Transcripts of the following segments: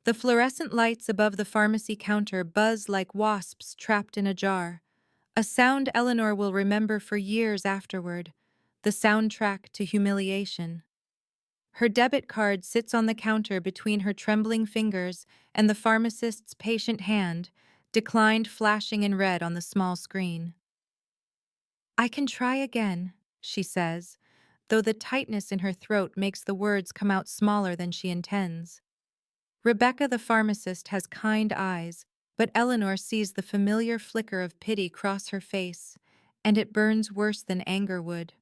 The fluorescent lights above the pharmacy counter buzz like wasps trapped in a jar, a sound Eleanor will remember for years afterward, the soundtrack to humiliation. Her debit card sits on the counter between her trembling fingers and the pharmacist's patient hand, declined flashing in red on the small screen. "I can try again," she says, though the tightness in her throat makes the words come out smaller than she intends. Rebecca the pharmacist has kind eyes, but Eleanor sees the familiar flicker of pity cross her face, and it burns worse than anger would.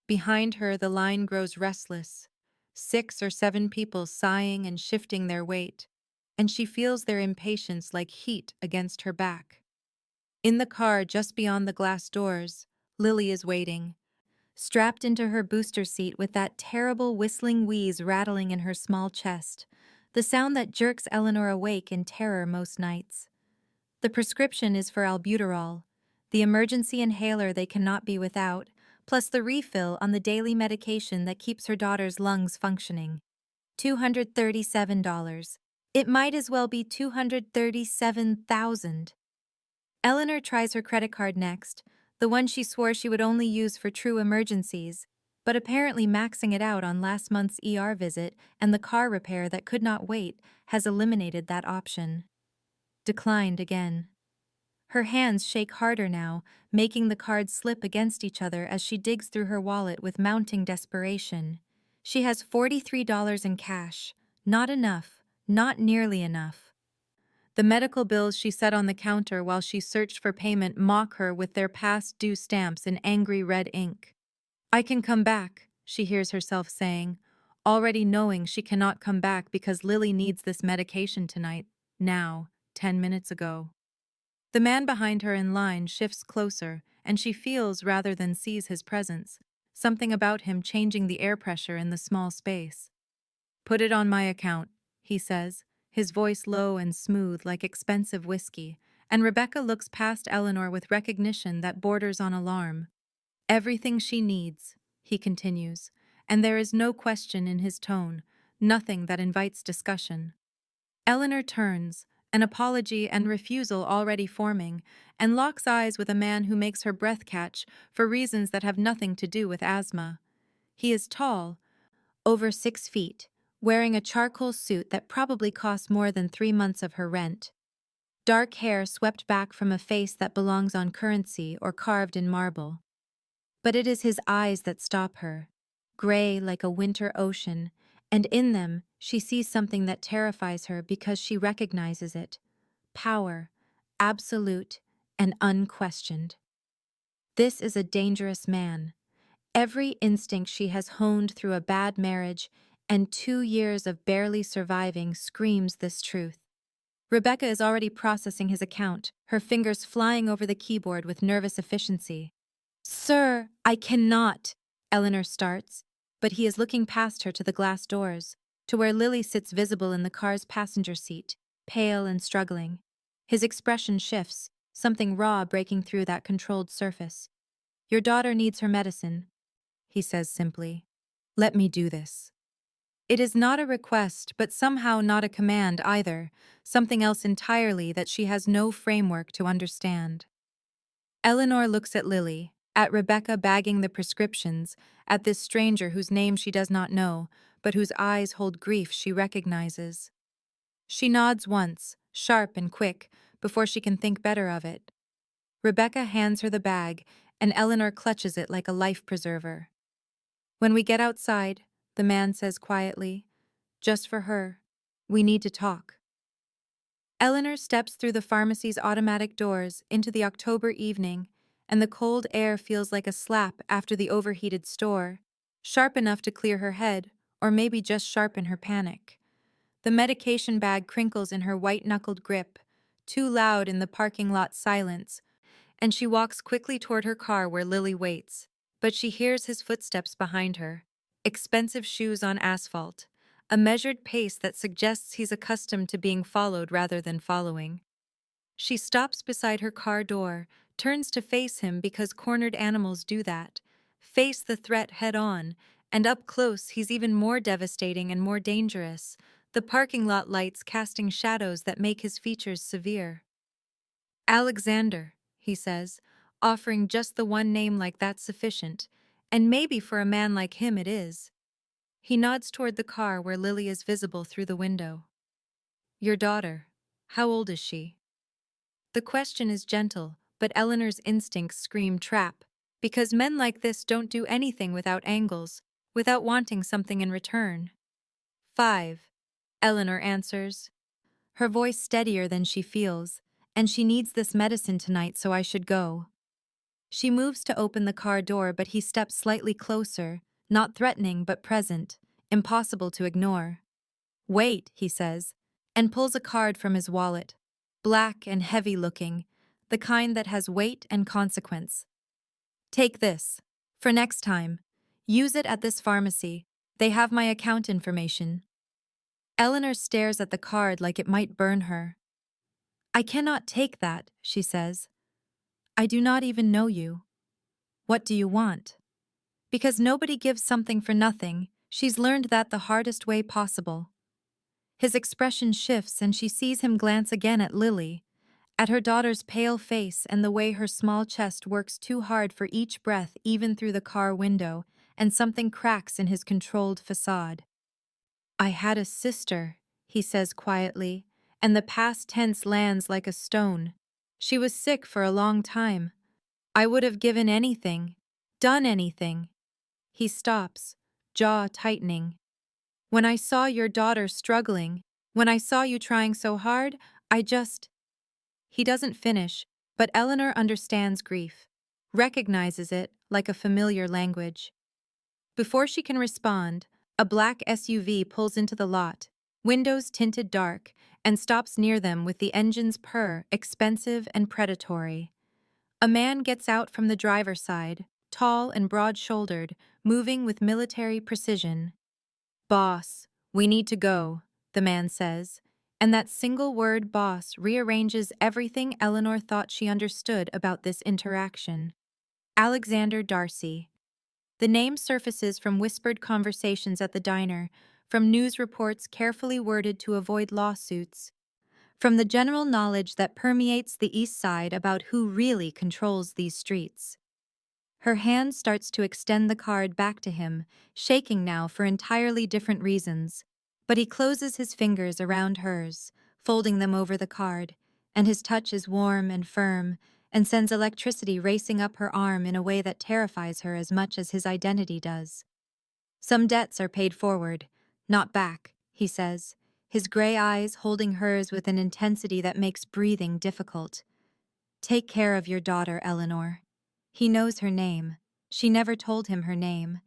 Behind her, the line grows restless, 6 or 7 people sighing and shifting their weight, and she feels their impatience like heat against her back. In the car just beyond the glass doors, Lily is waiting, strapped into her booster seat with that terrible whistling wheeze rattling in her small chest, the sound that jerks Eleanor awake in terror most nights. The prescription is for albuterol, the emergency inhaler they cannot be without, plus the refill on the daily medication that keeps her daughter's lungs functioning. $237. It might as well be $237,000. Eleanor tries her credit card next, the one she swore she would only use for true emergencies, but apparently maxing it out on last month's ER visit and the car repair that could not wait has eliminated that option. Declined again. Her hands shake harder now, making the cards slip against each other as she digs through her wallet with mounting desperation. She has $43 in cash. Not enough. Not nearly enough. The medical bills she set on the counter while she searched for payment mock her with their past due stamps in angry red ink. "I can come back," she hears herself saying, already knowing she cannot come back because Lily needs this medication tonight, now, 10 minutes ago. The man behind her in line shifts closer, and she feels rather than sees his presence, something about him changing the air pressure in the small space. "Put it on my account," he says, his voice low and smooth like expensive whiskey, and Rebecca looks past Eleanor with recognition that borders on alarm. "Everything she needs," he continues, and there is no question in his tone, nothing that invites discussion. Eleanor turns, an apology and refusal already forming, and locks eyes with a man who makes her breath catch for reasons that have nothing to do with asthma. He is tall, over 6 feet, wearing a charcoal suit that probably cost more than 3 months of her rent. Dark hair swept back from a face that belongs on currency or carved in marble. But it is his eyes that stop her, gray like a winter ocean, and in them she sees something that terrifies her because she recognizes it. Power, absolute and unquestioned. This is a dangerous man. Every instinct she has honed through a bad marriage and 2 years of barely surviving screams this truth. Rebecca is already processing his account, her fingers flying over the keyboard with nervous efficiency. "Sir, I cannot," Eleanor starts, but he is looking past her to the glass doors, to where Lily sits visible in the car's passenger seat, pale and struggling. His expression shifts, something raw breaking through that controlled surface. "Your daughter needs her medicine," he says simply. "Let me do this." It is not a request, but somehow not a command either, something else entirely that she has no framework to understand. Eleanor looks at Lily, at Rebecca bagging the prescriptions, at this stranger whose name she does not know, but whose eyes hold grief she recognizes. She nods once, sharp and quick, before she can think better of it. Rebecca hands her the bag, and Eleanor clutches it like a life preserver. "When we get outside," the man says quietly, "just for her, we need to talk." Eleanor steps through the pharmacy's automatic doors into the October evening, and the cold air feels like a slap after the overheated store, sharp enough to clear her head, or maybe just sharpen her panic. The medication bag crinkles in her white-knuckled grip, too loud in the parking lot silence, and she walks quickly toward her car where Lily waits, but she hears his footsteps behind her. Expensive shoes on asphalt, a measured pace that suggests he's accustomed to being followed rather than following. She stops beside her car door, turns to face him because cornered animals do that, face the threat head on, and up close he's even more devastating and more dangerous, the parking lot lights casting shadows that make his features severe. Alexander, he says, offering just the one name like that's sufficient, and maybe for a man like him it is. He nods toward the car where Lily is visible through the window. Your daughter, how old is she? The question is gentle, but Eleanor's instincts scream trap, because men like this don't do anything without angles, without wanting something in return. 5, Eleanor answers, her voice steadier than she feels, and she needs this medicine tonight, so I should go. She moves to open the car door, but he steps slightly closer, not threatening but present, impossible to ignore. Wait, he says, and pulls a card from his wallet, black and heavy-looking, the kind that has weight and consequence. Take this. For next time. Use it at this pharmacy. They have my account information. Eleanor stares at the card like it might burn her. I cannot take that, she says. I do not even know you. What do you want? Because nobody gives something for nothing, she's learned that the hardest way possible. His expression shifts and she sees him glance again at Lily, at her daughter's pale face and the way her small chest works too hard for each breath even through the car window, and something cracks in his controlled facade. I had a sister, he says quietly, and the past tense lands like a stone. She was sick for a long time. I would have given anything, done anything. He stops, jaw tightening. When I saw your daughter struggling, when I saw you trying so hard, I just... He doesn't finish, but Eleanor understands grief, recognizes it like a familiar language. Before she can respond, a black SUV pulls into the lot, windows tinted dark, and stops near them with the engine's purr, expensive and predatory. A man gets out from the driver's side, tall and broad-shouldered, moving with military precision. Boss, we need to go, the man says, and that single word boss rearranges everything Eleanor thought she understood about this interaction. Alexander Darcy. The name surfaces from whispered conversations at the diner, from news reports carefully worded to avoid lawsuits, from the general knowledge that permeates the East Side about who really controls these streets. Her hand starts to extend the card back to him, shaking now for entirely different reasons, but he closes his fingers around hers, folding them over the card, and his touch is warm and firm, and sends electricity racing up her arm in a way that terrifies her as much as his identity does. Some debts are paid forward, not back, he says, his gray eyes holding hers with an intensity that makes breathing difficult. Take care of your daughter, Eleanor. He knows her name. She never told him her name.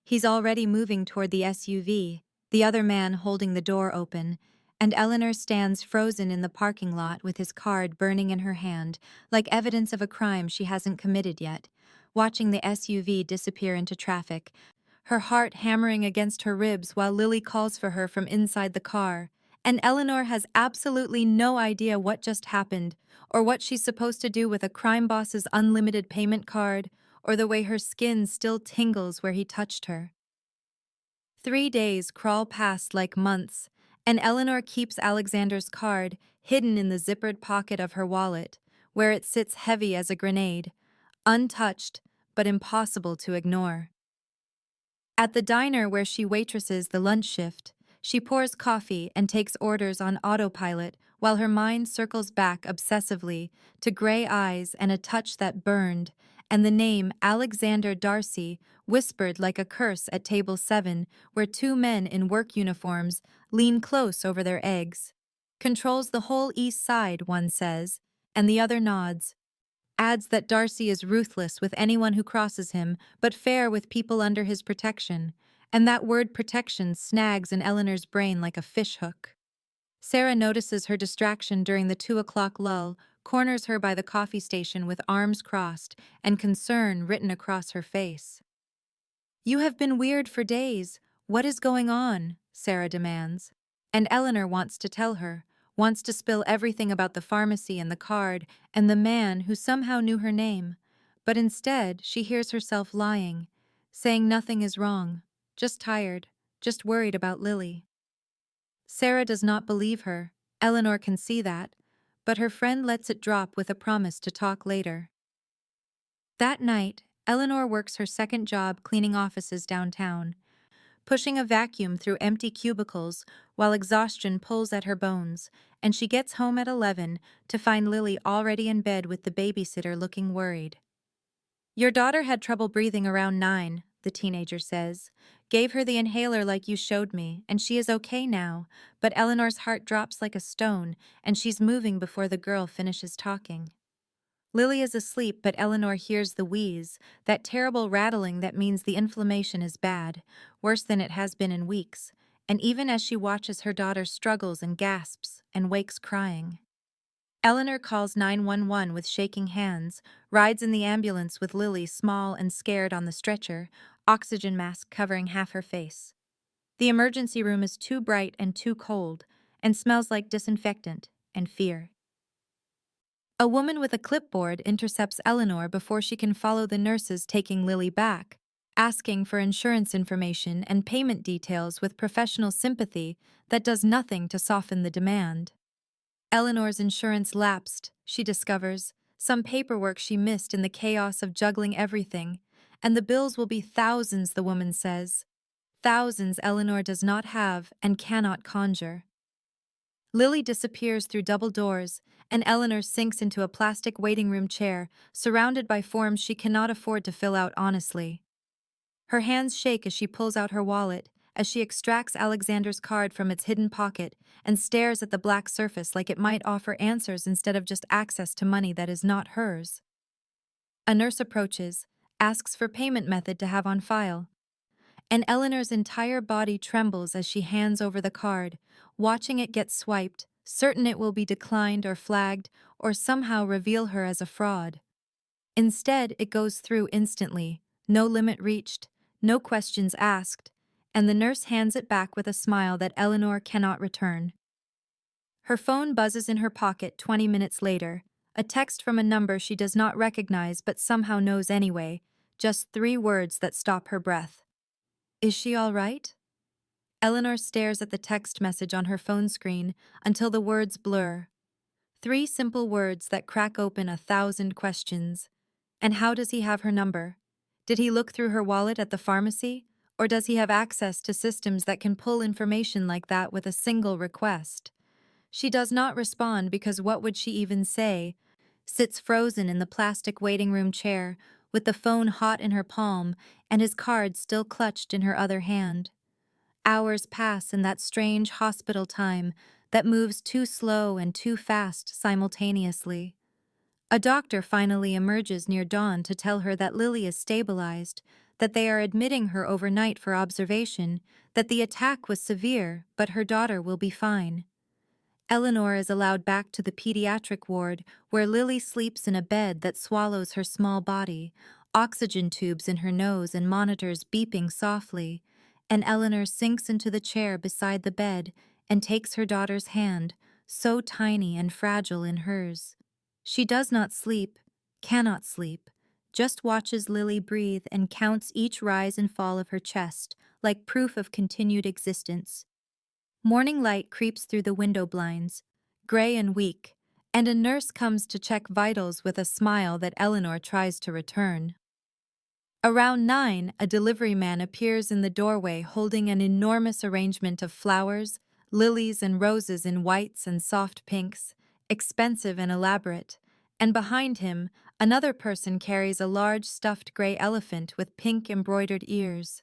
He's already moving toward the SUV, the other man holding the door open, and Eleanor stands frozen in the parking lot with his card burning in her hand, like evidence of a crime she hasn't committed yet, watching the SUV disappear into traffic, her heart hammering against her ribs while Lily calls for her from inside the car, and Eleanor has absolutely no idea what just happened, or what she's supposed to do with a crime boss's unlimited payment card, or the way her skin still tingles where he touched her. 3 days crawl past like months, and Eleanor keeps Alexander's card hidden in the zippered pocket of her wallet, where it sits heavy as a grenade, untouched but impossible to ignore. At the diner where she waitresses the lunch shift, she pours coffee and takes orders on autopilot while her mind circles back obsessively to gray eyes and a touch that burned, and the name Alexander Darcy whispered like a curse at table 7, where 2 men in work uniforms lean close over their eggs. Controls the whole East Side, one says, and the other nods. Adds that Darcy is ruthless with anyone who crosses him, but fair with people under his protection, and that word protection snags in Eleanor's brain like a fishhook. Sarah notices her distraction during the 2 o'clock lull, corners her by the coffee station with arms crossed and concern written across her face. You have been weird for days. What is going on? Sarah demands. And Eleanor wants to tell her, wants to spill everything about the pharmacy and the card and the man who somehow knew her name. But instead, she hears herself lying, saying nothing is wrong, just tired, just worried about Lily. Sarah does not believe her. Eleanor can see that, but her friend lets it drop with a promise to talk later. That night, Eleanor works her second job cleaning offices downtown, pushing a vacuum through empty cubicles while exhaustion pulls at her bones, and she gets home at 11 to find Lily already in bed with the babysitter looking worried. "Your daughter had trouble breathing around 9, the teenager says. "Gave her the inhaler like you showed me, and she is okay now," but Eleanor's heart drops like a stone, and she's moving before the girl finishes talking. Lily is asleep, but Eleanor hears the wheeze, that terrible rattling that means the inflammation is bad, worse than it has been in weeks, and even as she watches her daughter struggles and gasps and wakes crying. Eleanor calls 911 with shaking hands, rides in the ambulance with Lily small and scared on the stretcher, oxygen mask covering half her face. The emergency room is too bright and too cold, and smells like disinfectant and fear. A woman with a clipboard intercepts Eleanor before she can follow the nurses taking Lily back, asking for insurance information and payment details with professional sympathy that does nothing to soften the demand. Eleanor's insurance lapsed, she discovers, some paperwork she missed in the chaos of juggling everything, and the bills will be thousands, the woman says. Thousands Eleanor does not have and cannot conjure. Lily disappears through double doors, and Eleanor sinks into a plastic waiting room chair, surrounded by forms she cannot afford to fill out honestly. Her hands shake as she pulls out her wallet, as she extracts Alexander's card from its hidden pocket and stares at the black surface like it might offer answers instead of just access to money that is not hers. A nurse approaches, asks for payment method to have on file, and Eleanor's entire body trembles as she hands over the card, watching it get swiped, certain it will be declined or flagged or somehow reveal her as a fraud. Instead, it goes through instantly, no limit reached, no questions asked, and the nurse hands it back with a smile that Eleanor cannot return. Her phone buzzes in her pocket 20 minutes later, a text from a number she does not recognize but somehow knows anyway, just 3 words that stop her breath. Is she all right? Eleanor stares at the text message on her phone screen until the words blur. 3 simple words that crack open 1,000 questions. And how does he have her number? Did he look through her wallet at the pharmacy? Or does he have access to systems that can pull information like that with a single request? She does not respond because what would she even say? Sits frozen in the plastic waiting room chair, with the phone hot in her palm and his card still clutched in her other hand. Hours pass in that strange hospital time that moves too slow and too fast simultaneously. A doctor finally emerges near dawn to tell her that Lily is stabilized, that they are admitting her overnight for observation, that the attack was severe, but her daughter will be fine. Eleanor is allowed back to the pediatric ward, where Lily sleeps in a bed that swallows her small body, oxygen tubes in her nose and monitors beeping softly, and Eleanor sinks into the chair beside the bed and takes her daughter's hand, so tiny and fragile in hers. She does not sleep, cannot sleep, just watches Lily breathe and counts each rise and fall of her chest, like proof of continued existence. Morning light creeps through the window blinds, gray and weak, and a nurse comes to check vitals with a smile that Eleanor tries to return. Around 9, a delivery man appears in the doorway holding an enormous arrangement of flowers, lilies and roses in whites and soft pinks, expensive and elaborate, and behind him, another person carries a large stuffed gray elephant with pink embroidered ears.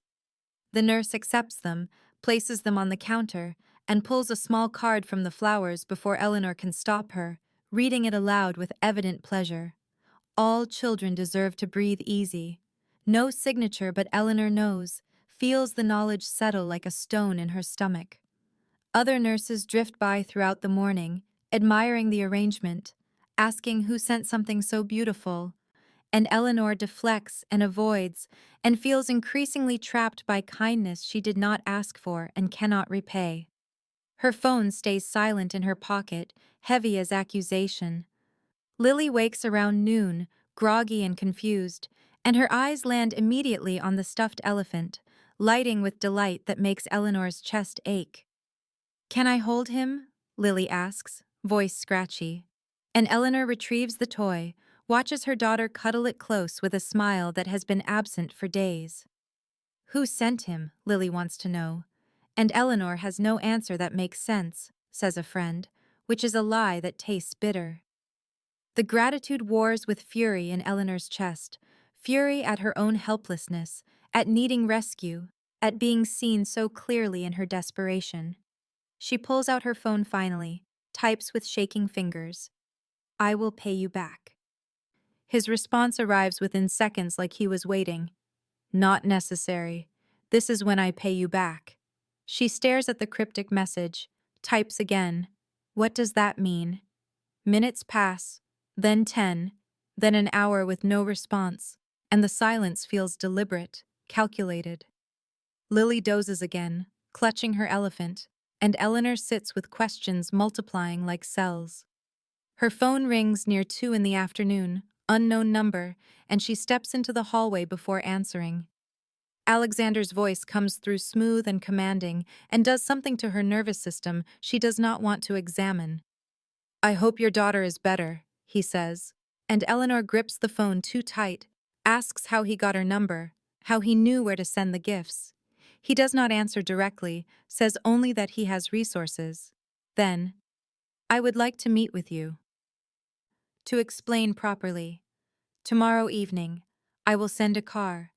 The nurse accepts them, places them on the counter, and pulls a small card from the flowers before Eleanor can stop her, reading it aloud with evident pleasure. All children deserve to breathe easy. No signature, but Eleanor knows, feels the knowledge settle like a stone in her stomach. Other nurses drift by throughout the morning, admiring the arrangement, asking who sent something so beautiful, and Eleanor deflects and avoids and feels increasingly trapped by kindness she did not ask for and cannot repay. Her phone stays silent in her pocket, heavy as accusation. Lily wakes around noon, groggy and confused, and her eyes land immediately on the stuffed elephant, lighting with delight that makes Eleanor's chest ache. Can I hold him? Lily asks, voice scratchy. And Eleanor retrieves the toy, watches her daughter cuddle it close with a smile that has been absent for days. Who sent him? Lily wants to know. And Eleanor has no answer that makes sense, says a friend, which is a lie that tastes bitter. The gratitude wars with fury in Eleanor's chest, fury at her own helplessness, at needing rescue, at being seen so clearly in her desperation. She pulls out her phone finally, types with shaking fingers. I will pay you back. His response arrives within seconds like he was waiting. Not necessary. This is when I pay you back. She stares at the cryptic message, types again. What does that mean? Minutes pass, then 10, then an hour with no response, and the silence feels deliberate, calculated. Lily dozes again, clutching her elephant, and Eleanor sits with questions multiplying like cells. Her phone rings near 2 in the afternoon, unknown number, and she steps into the hallway before answering. Alexander's voice comes through smooth and commanding and does something to her nervous system she does not want to examine. I hope your daughter is better, he says, and Eleanor grips the phone too tight, asks how he got her number, how he knew where to send the gifts. He does not answer directly, says only that he has resources. Then, I would like to meet with you. To explain properly. Tomorrow evening, I will send a car.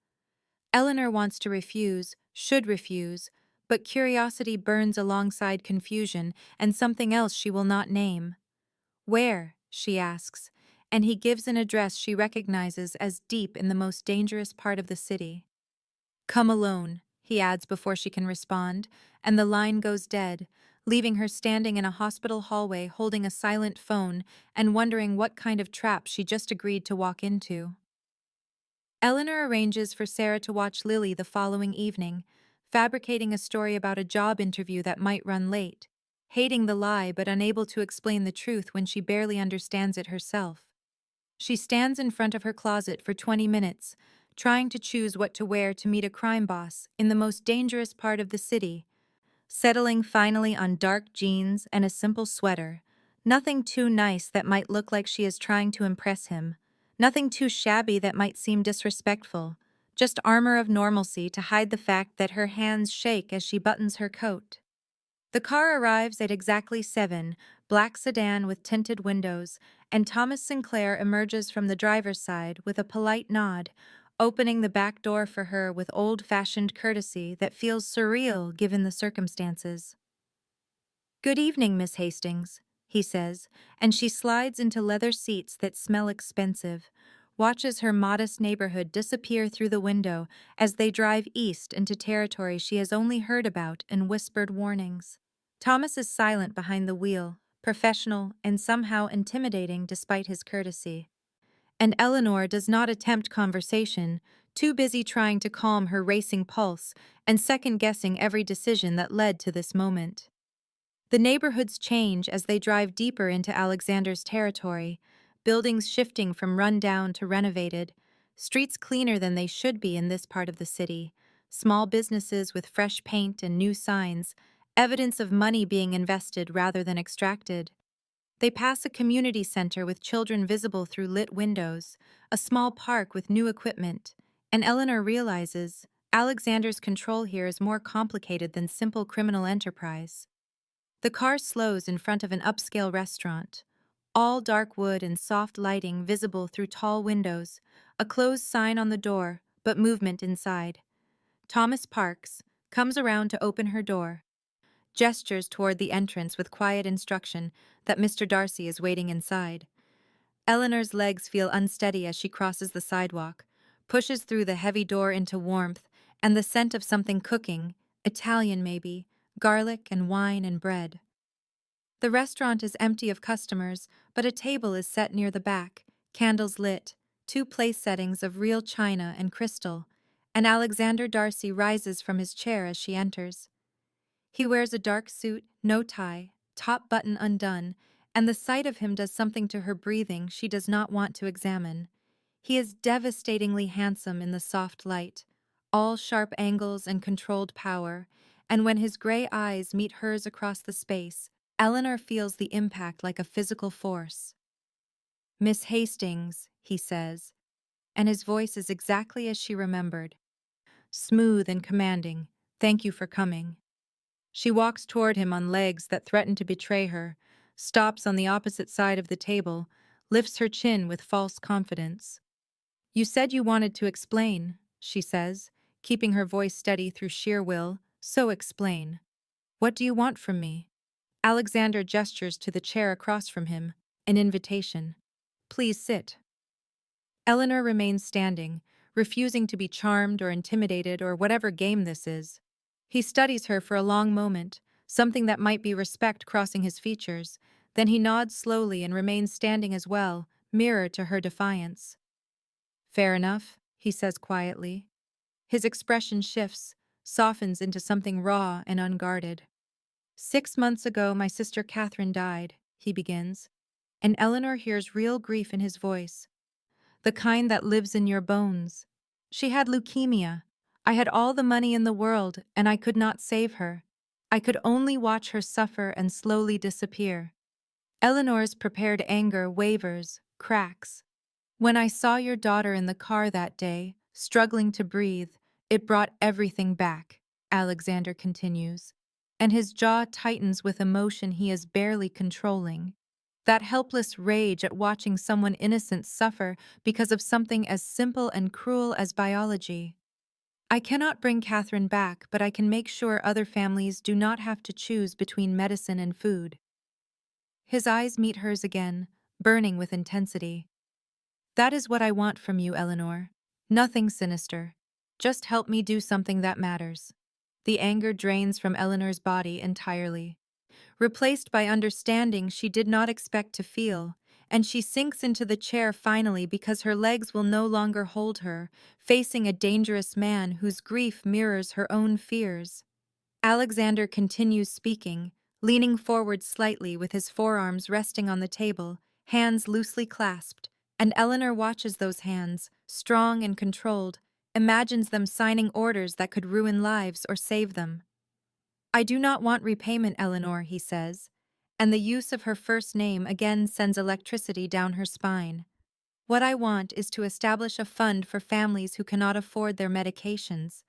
Eleanor wants to refuse, should refuse, but curiosity burns alongside confusion and something else she will not name. Where? She asks, and he gives an address she recognizes as deep in the most dangerous part of the city. Come alone, he adds before she can respond, and the line goes dead, leaving her standing in a hospital hallway holding a silent phone and wondering what kind of trap she just agreed to walk into. Eleanor arranges for Sarah to watch Lily the following evening, fabricating a story about a job interview that might run late, hating the lie but unable to explain the truth when she barely understands it herself. She stands in front of her closet for 20 minutes, trying to choose what to wear to meet a crime boss in the most dangerous part of the city, settling finally on dark jeans and a simple sweater, nothing too nice that might look like she is trying to impress him, nothing too shabby that might seem disrespectful, just armor of normalcy to hide the fact that her hands shake as she buttons her coat. The car arrives at exactly 7, black sedan with tinted windows, and Thomas Sinclair emerges from the driver's side with a polite nod, opening the back door for her with old-fashioned courtesy that feels surreal given the circumstances. Good evening, Miss Hastings, he says, and she slides into leather seats that smell expensive, watches her modest neighborhood disappear through the window as they drive east into territory she has only heard about in whispered warnings. Thomas is silent behind the wheel, professional and somehow intimidating despite his courtesy. And Eleanor does not attempt conversation, too busy trying to calm her racing pulse and second-guessing every decision that led to this moment. The neighborhoods change as they drive deeper into Alexander's territory, buildings shifting from run-down to renovated, streets cleaner than they should be in this part of the city, small businesses with fresh paint and new signs, evidence of money being invested rather than extracted. They pass a community center with children visible through lit windows, a small park with new equipment, and Eleanor realizes Alexander's control here is more complicated than simple criminal enterprise. The car slows in front of an upscale restaurant, all dark wood and soft lighting visible through tall windows, a closed sign on the door, but movement inside. Thomas parks, comes around to open her door, gestures toward the entrance with quiet instruction that Mr. Darcy is waiting inside. Eleanor's legs feel unsteady as she crosses the sidewalk, pushes through the heavy door into warmth and the scent of something cooking, Italian maybe, garlic and wine and bread. The restaurant is empty of customers, but a table is set near the back, candles lit, 2 place settings of real china and crystal, and Alexander Darcy rises from his chair as she enters. He wears a dark suit, no tie, top button undone, and the sight of him does something to her breathing she does not want to examine. He is devastatingly handsome in the soft light, all sharp angles and controlled power, and when his gray eyes meet hers across the space, Eleanor feels the impact like a physical force. "Miss Hastings," he says, and his voice is exactly as she remembered. Smooth and commanding. "Thank you for coming." She walks toward him on legs that threaten to betray her, stops on the opposite side of the table, lifts her chin with false confidence. "You said you wanted to explain," she says, keeping her voice steady through sheer will. "So explain. What do you want from me?" Alexander gestures to the chair across from him, an invitation. "Please sit." Eleanor remains standing, refusing to be charmed or intimidated or whatever game this is. He studies her for a long moment, something that might be respect crossing his features. Then he nods slowly and remains standing as well, mirror to her defiance. "Fair enough," he says quietly. His expression shifts, softens into something raw and unguarded. "6 months ago, my sister Catherine died," he begins, and Eleanor hears real grief in his voice. "The kind that lives in your bones. She had leukemia. I had all the money in the world, and I could not save her. I could only watch her suffer and slowly disappear." Eleanor's prepared anger wavers, cracks. "When I saw your daughter in the car that day, struggling to breathe, it brought everything back," Alexander continues, and his jaw tightens with emotion he is barely controlling. That helpless rage at watching someone innocent suffer because of something as simple and cruel as biology. "I cannot bring Catherine back, but I can make sure other families do not have to choose between medicine and food." His eyes meet hers again, burning with intensity. "That is what I want from you, Eleanor. Nothing sinister. Just help me do something that matters." The anger drains from Eleanor's body entirely, replaced by understanding she did not expect to feel, and she sinks into the chair finally because her legs will no longer hold her, facing a dangerous man whose grief mirrors her own fears. Alexander continues speaking, leaning forward slightly with his forearms resting on the table, hands loosely clasped, and Eleanor watches those hands, strong and controlled, imagines them signing orders that could ruin lives or save them. "I do not want repayment, Eleanor," he says, and the use of her first name again sends electricity down her spine. "What I want is to establish a fund for families who cannot afford their medications.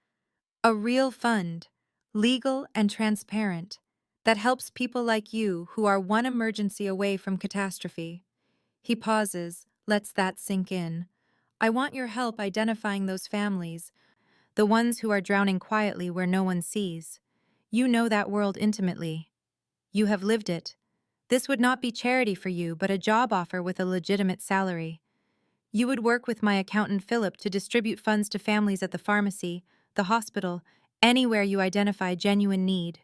A real fund, legal and transparent, that helps people like you who are one emergency away from catastrophe." He pauses, lets that sink in. "I want your help identifying those families, the ones who are drowning quietly where no one sees. You know that world intimately. You have lived it. This would not be charity for you, but a job offer with a legitimate salary. You would work with my accountant Philip to distribute funds to families at the pharmacy, the hospital, anywhere you identify genuine need."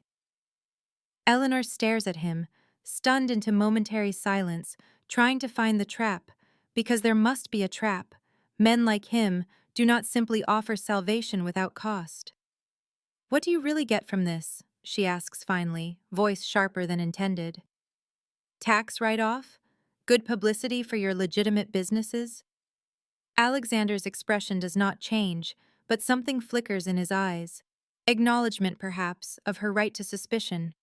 Eleanor stares at him, stunned into momentary silence, trying to find the trap, because there must be a trap. Men like him do not simply offer salvation without cost. "What do you really get from this?" she asks finally, voice sharper than intended. "Tax write-off? Good publicity for your legitimate businesses?" Alexander's expression does not change, but something flickers in his eyes. Acknowledgement, perhaps, of her right to suspicion.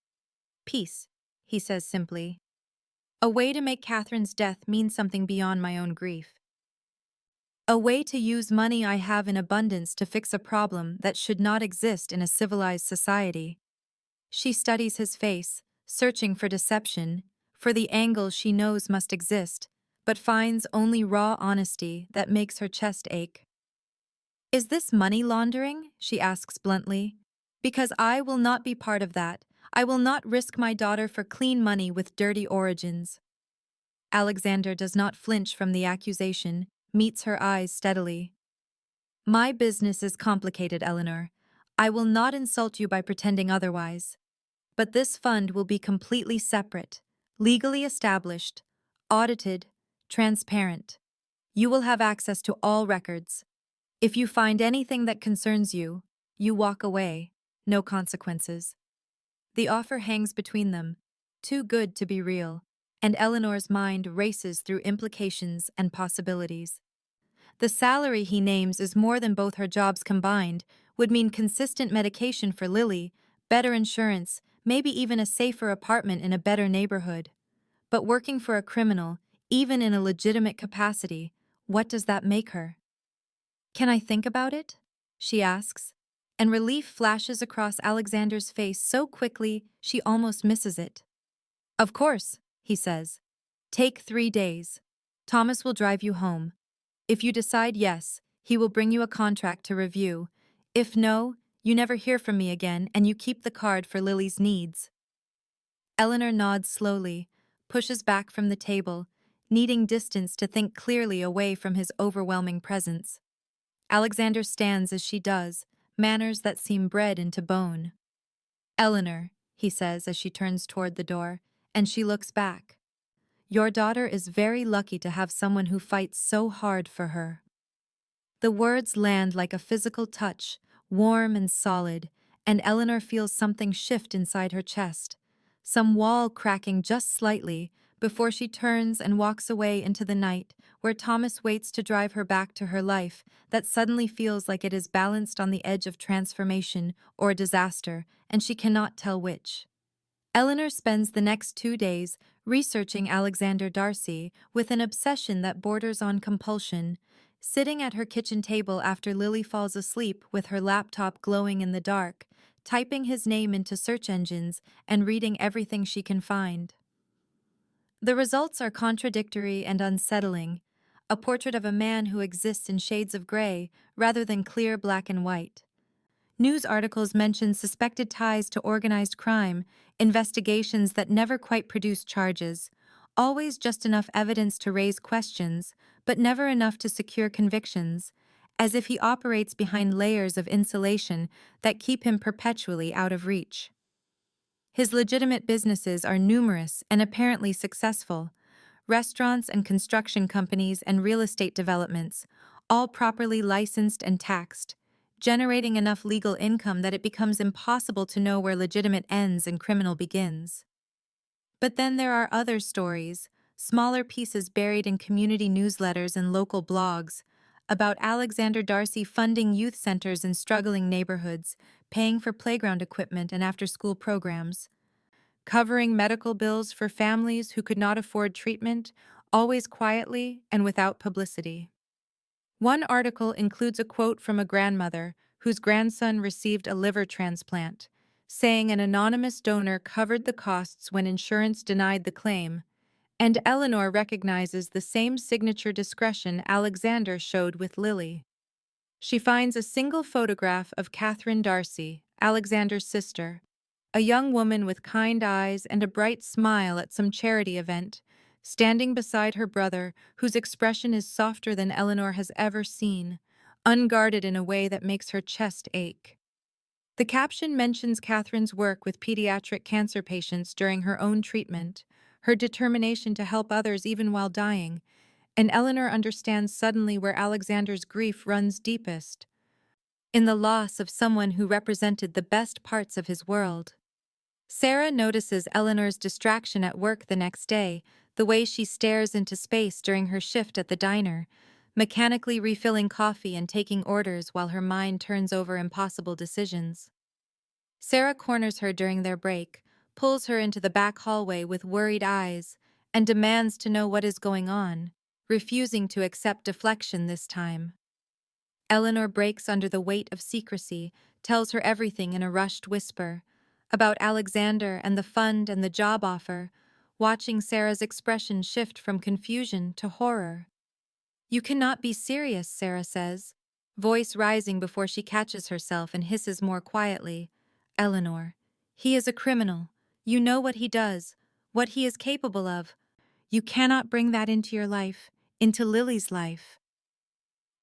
"Peace," he says simply. "A way to make Catherine's death mean something beyond my own grief. A way to use money I have in abundance to fix a problem that should not exist in a civilized society." She studies his face, searching for deception, for the angle she knows must exist, but finds only raw honesty that makes her chest ache. "Is this money laundering?" she asks bluntly. "Because I will not be part of that. I will not risk my daughter for clean money with dirty origins." Alexander does not flinch from the accusation, meets her eyes steadily. "My business is complicated, Eleanor. I will not insult you by pretending otherwise. But this fund will be completely separate, legally established, audited, transparent. You will have access to all records. If you find anything that concerns you, you walk away, no consequences." The offer hangs between them, too good to be real, and Eleanor's mind races through implications and possibilities. The salary he names is more than both her jobs combined, would mean consistent medication for Lily, better insurance, maybe even a safer apartment in a better neighborhood. But working for a criminal, even in a legitimate capacity, what does that make her? Can I think about it? She asks, and relief flashes across Alexander's face so quickly she almost misses it. Of course, he says. Take 3 days. Thomas will drive you home. If you decide yes, he will bring you a contract to review. If no, you never hear from me again and you keep the card for Lily's needs. Eleanor nods slowly, pushes back from the table, needing distance to think clearly away from his overwhelming presence. Alexander stands as she does, manners that seem bred into bone. Eleanor, he says as she turns toward the door, and she looks back. Your daughter is very lucky to have someone who fights so hard for her. The words land like a physical touch, warm and solid, and Eleanor feels something shift inside her chest, some wall cracking just slightly before she turns and walks away into the night where Thomas waits to drive her back to her life that suddenly feels like it is balanced on the edge of transformation or disaster, and she cannot tell which. Eleanor spends the next 2 days researching Alexander Darcy with an obsession that borders on compulsion, sitting at her kitchen table after Lily falls asleep with her laptop glowing in the dark, typing his name into search engines and reading everything she can find. The results are contradictory and unsettling, a portrait of a man who exists in shades of gray rather than clear black and white. News articles mention suspected ties to organized crime, investigations that never quite produce charges, always just enough evidence to raise questions, but never enough to secure convictions, as if he operates behind layers of insulation that keep him perpetually out of reach. His legitimate businesses are numerous and apparently successful: restaurants and construction companies and real estate developments, all properly licensed and taxed, generating enough legal income that it becomes impossible to know where legitimate ends and criminal begins. But then there are other stories, smaller pieces buried in community newsletters and local blogs, about Alexander Darcy funding youth centers in struggling neighborhoods, paying for playground equipment and after-school programs, covering medical bills for families who could not afford treatment, always quietly and without publicity. One article includes a quote from a grandmother whose grandson received a liver transplant, saying an anonymous donor covered the costs when insurance denied the claim, and Eleanor recognizes the same signature discretion Alexander showed with Lily. She finds a single photograph of Catherine Darcy, Alexander's sister, a young woman with kind eyes and a bright smile at some charity event, standing beside her brother, whose expression is softer than Eleanor has ever seen, unguarded in a way that makes her chest ache. The caption mentions Catherine's work with pediatric cancer patients during her own treatment, her determination to help others even while dying, and Eleanor understands suddenly where Alexander's grief runs deepest: in the loss of someone who represented the best parts of his world. Sarah notices Eleanor's distraction at work the next day, the way she stares into space during her shift at the diner, mechanically refilling coffee and taking orders while her mind turns over impossible decisions. Sarah corners her during their break, pulls her into the back hallway with worried eyes, and demands to know what is going on, refusing to accept deflection this time. Eleanor breaks under the weight of secrecy, tells her everything in a rushed whisper, about Alexander and the fund and the job offer, watching Sarah's expression shift from confusion to horror. You cannot be serious, Sarah says, voice rising before she catches herself and hisses more quietly. Eleanor, he is a criminal. You know what he does, what he is capable of. You cannot bring that into your life, into Lily's life.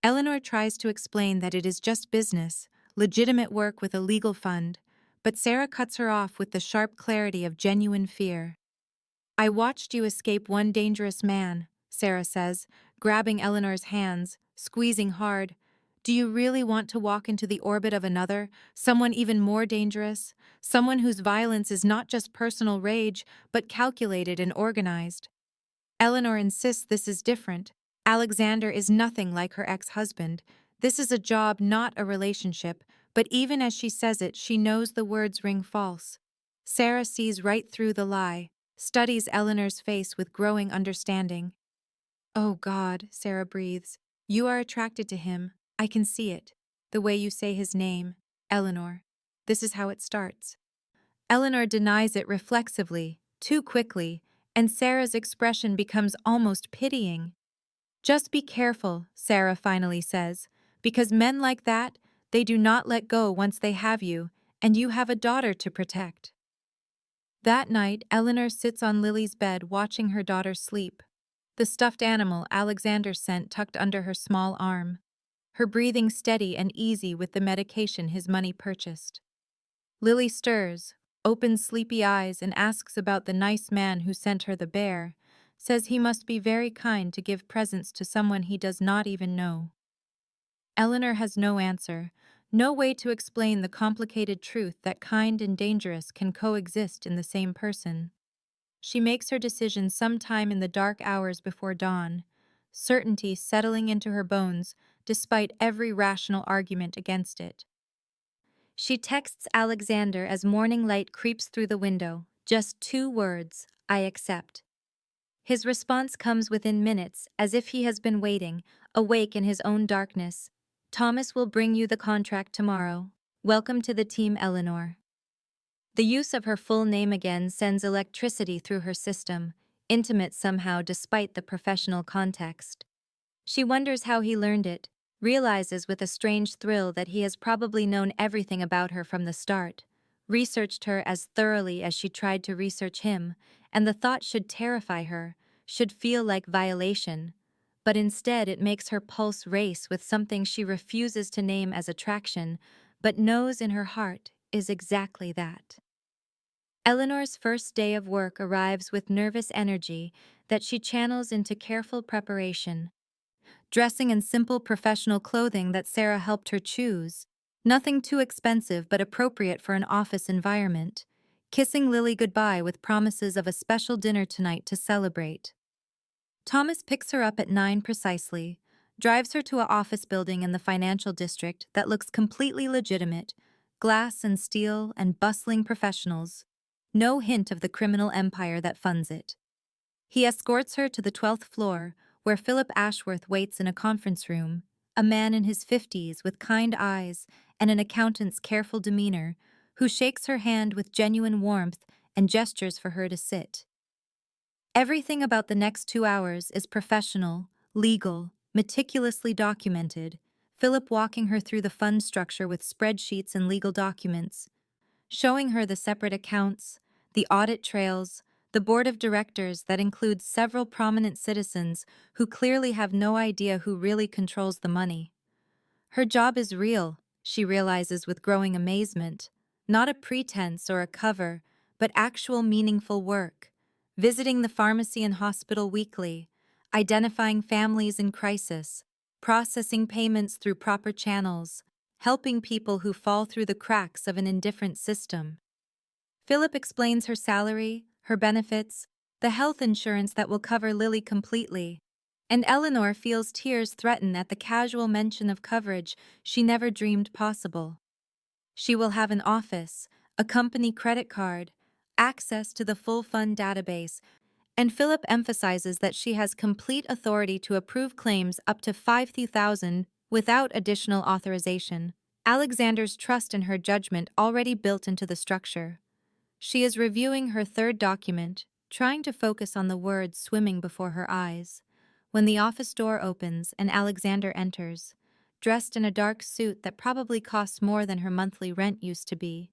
Eleanor tries to explain that it is just business, legitimate work with a legal fund, but Sarah cuts her off with the sharp clarity of genuine fear. I watched you escape one dangerous man, Sarah says, grabbing Eleanor's hands, squeezing hard. Do you really want to walk into the orbit of another, someone even more dangerous, someone whose violence is not just personal rage, but calculated and organized? Eleanor insists this is different. Alexander is nothing like her ex-husband. This is a job, not a relationship, But even as she says it, she knows the words ring false. Sarah sees right through the lie, studies Eleanor's face with growing understanding. "Oh God," Sarah breathes. "You are attracted to him. I can see it. The way you say his name, Eleanor. This is how it starts." Eleanor denies it reflexively, too quickly, and Sarah's expression becomes almost pitying. "Just be careful," Sarah finally says, "because men like that, they do not let go once they have you, and you have a daughter to protect." That night, Eleanor sits on Lily's bed watching her daughter sleep, the stuffed animal Alexander sent tucked under her small arm, her breathing steady and easy with the medication his money purchased. Lily stirs, opens sleepy eyes, and asks about the nice man who sent her the bear, says he must be very kind to give presents to someone he does not even know. Eleanor has no answer, no way to explain the complicated truth that kind and dangerous can coexist in the same person. She makes her decision sometime in the dark hours before dawn, certainty settling into her bones despite every rational argument against it. She texts Alexander as morning light creeps through the window, just 2 words, "I accept." His response comes within minutes, as if he has been waiting, awake in his own darkness. "Thomas will bring you the contract tomorrow. Welcome to the team, Eleanor." The use of her full name again sends electricity through her system, intimate somehow despite the professional context. She wonders how he learned it, realizes with a strange thrill that he has probably known everything about her from the start, researched her as thoroughly as she tried to research him, and the thought should terrify her, should feel like violation. But instead it makes her pulse race with something she refuses to name as attraction, but knows in her heart is exactly that. Eleanor's first day of work arrives with nervous energy that she channels into careful preparation. Dressing in simple professional clothing that Sarah helped her choose, nothing too expensive but appropriate for an office environment, kissing Lily goodbye with promises of a special dinner tonight to celebrate. Thomas picks her up at 9 precisely, drives her to an office building in the financial district that looks completely legitimate, glass and steel and bustling professionals, no hint of the criminal empire that funds it. He escorts her to the 12th floor, where Philip Ashworth waits in a conference room, a man in his 50s with kind eyes and an accountant's careful demeanor, who shakes her hand with genuine warmth and gestures for her to sit. Everything about the next 2 hours is professional, legal, meticulously documented, Philip walking her through the fund structure with spreadsheets and legal documents, showing her the separate accounts, the audit trails, the board of directors that includes several prominent citizens who clearly have no idea who really controls the money. Her job is real, she realizes with growing amazement, not a pretense or a cover, but actual meaningful work. Visiting the pharmacy and hospital weekly, identifying families in crisis, processing payments through proper channels, helping people who fall through the cracks of an indifferent system. Philip explains her salary, her benefits, the health insurance that will cover Lily completely, and Eleanor feels tears threaten at the casual mention of coverage she never dreamed possible. She will have an office, a company credit card, access to the full fund database, and Philip emphasizes that she has complete authority to approve claims up to $50,000 without additional authorization. Alexander's trust in her judgment already built into the structure. She is reviewing her third document, trying to focus on the words swimming before her eyes, when the office door opens and Alexander enters, dressed in a dark suit that probably costs more than her monthly rent used to be,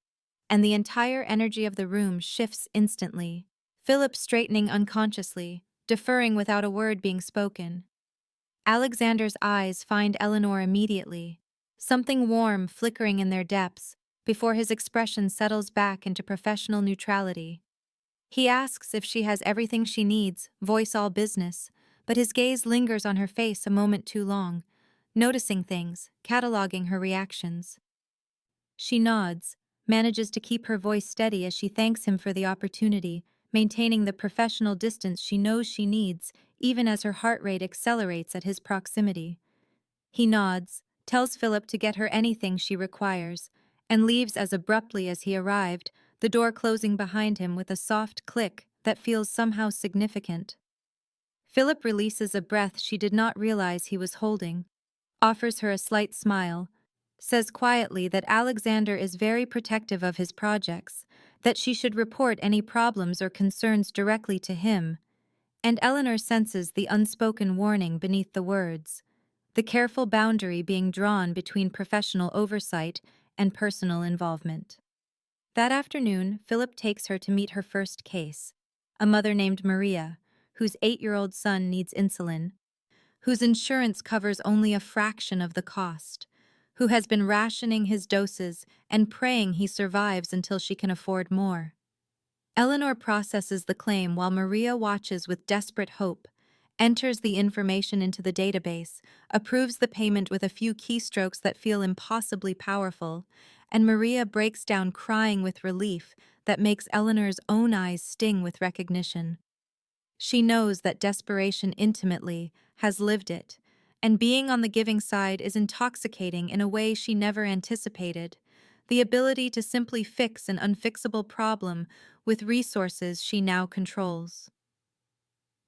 and the entire energy of the room shifts instantly, Philip straightening unconsciously, deferring without a word being spoken. Alexander's eyes find Eleanor immediately, something warm flickering in their depths, before his expression settles back into professional neutrality. He asks if she has everything she needs, voice all business, but his gaze lingers on her face a moment too long, noticing things, cataloging her reactions. She nods, manages to keep her voice steady as she thanks him for the opportunity, maintaining the professional distance she knows she needs, even as her heart rate accelerates at his proximity. He nods, tells Philip to get her anything she requires, and leaves as abruptly as he arrived, the door closing behind him with a soft click that feels somehow significant. Philip releases a breath she did not realize he was holding, offers her a slight smile, says quietly that Alexander is very protective of his projects, that she should report any problems or concerns directly to him, and Eleanor senses the unspoken warning beneath the words, the careful boundary being drawn between professional oversight and personal involvement. That afternoon, Philip takes her to meet her first case, a mother named Maria, whose 8-year-old son needs insulin, whose insurance covers only a fraction of the cost, who has been rationing his doses and praying he survives until she can afford more. Eleanor processes the claim while Maria watches with desperate hope, enters the information into the database, approves the payment with a few keystrokes that feel impossibly powerful, and Maria breaks down crying with relief that makes Eleanor's own eyes sting with recognition. She knows that desperation intimately, has lived it, and being on the giving side is intoxicating in a way she never anticipated. The ability to simply fix an unfixable problem with resources she now controls.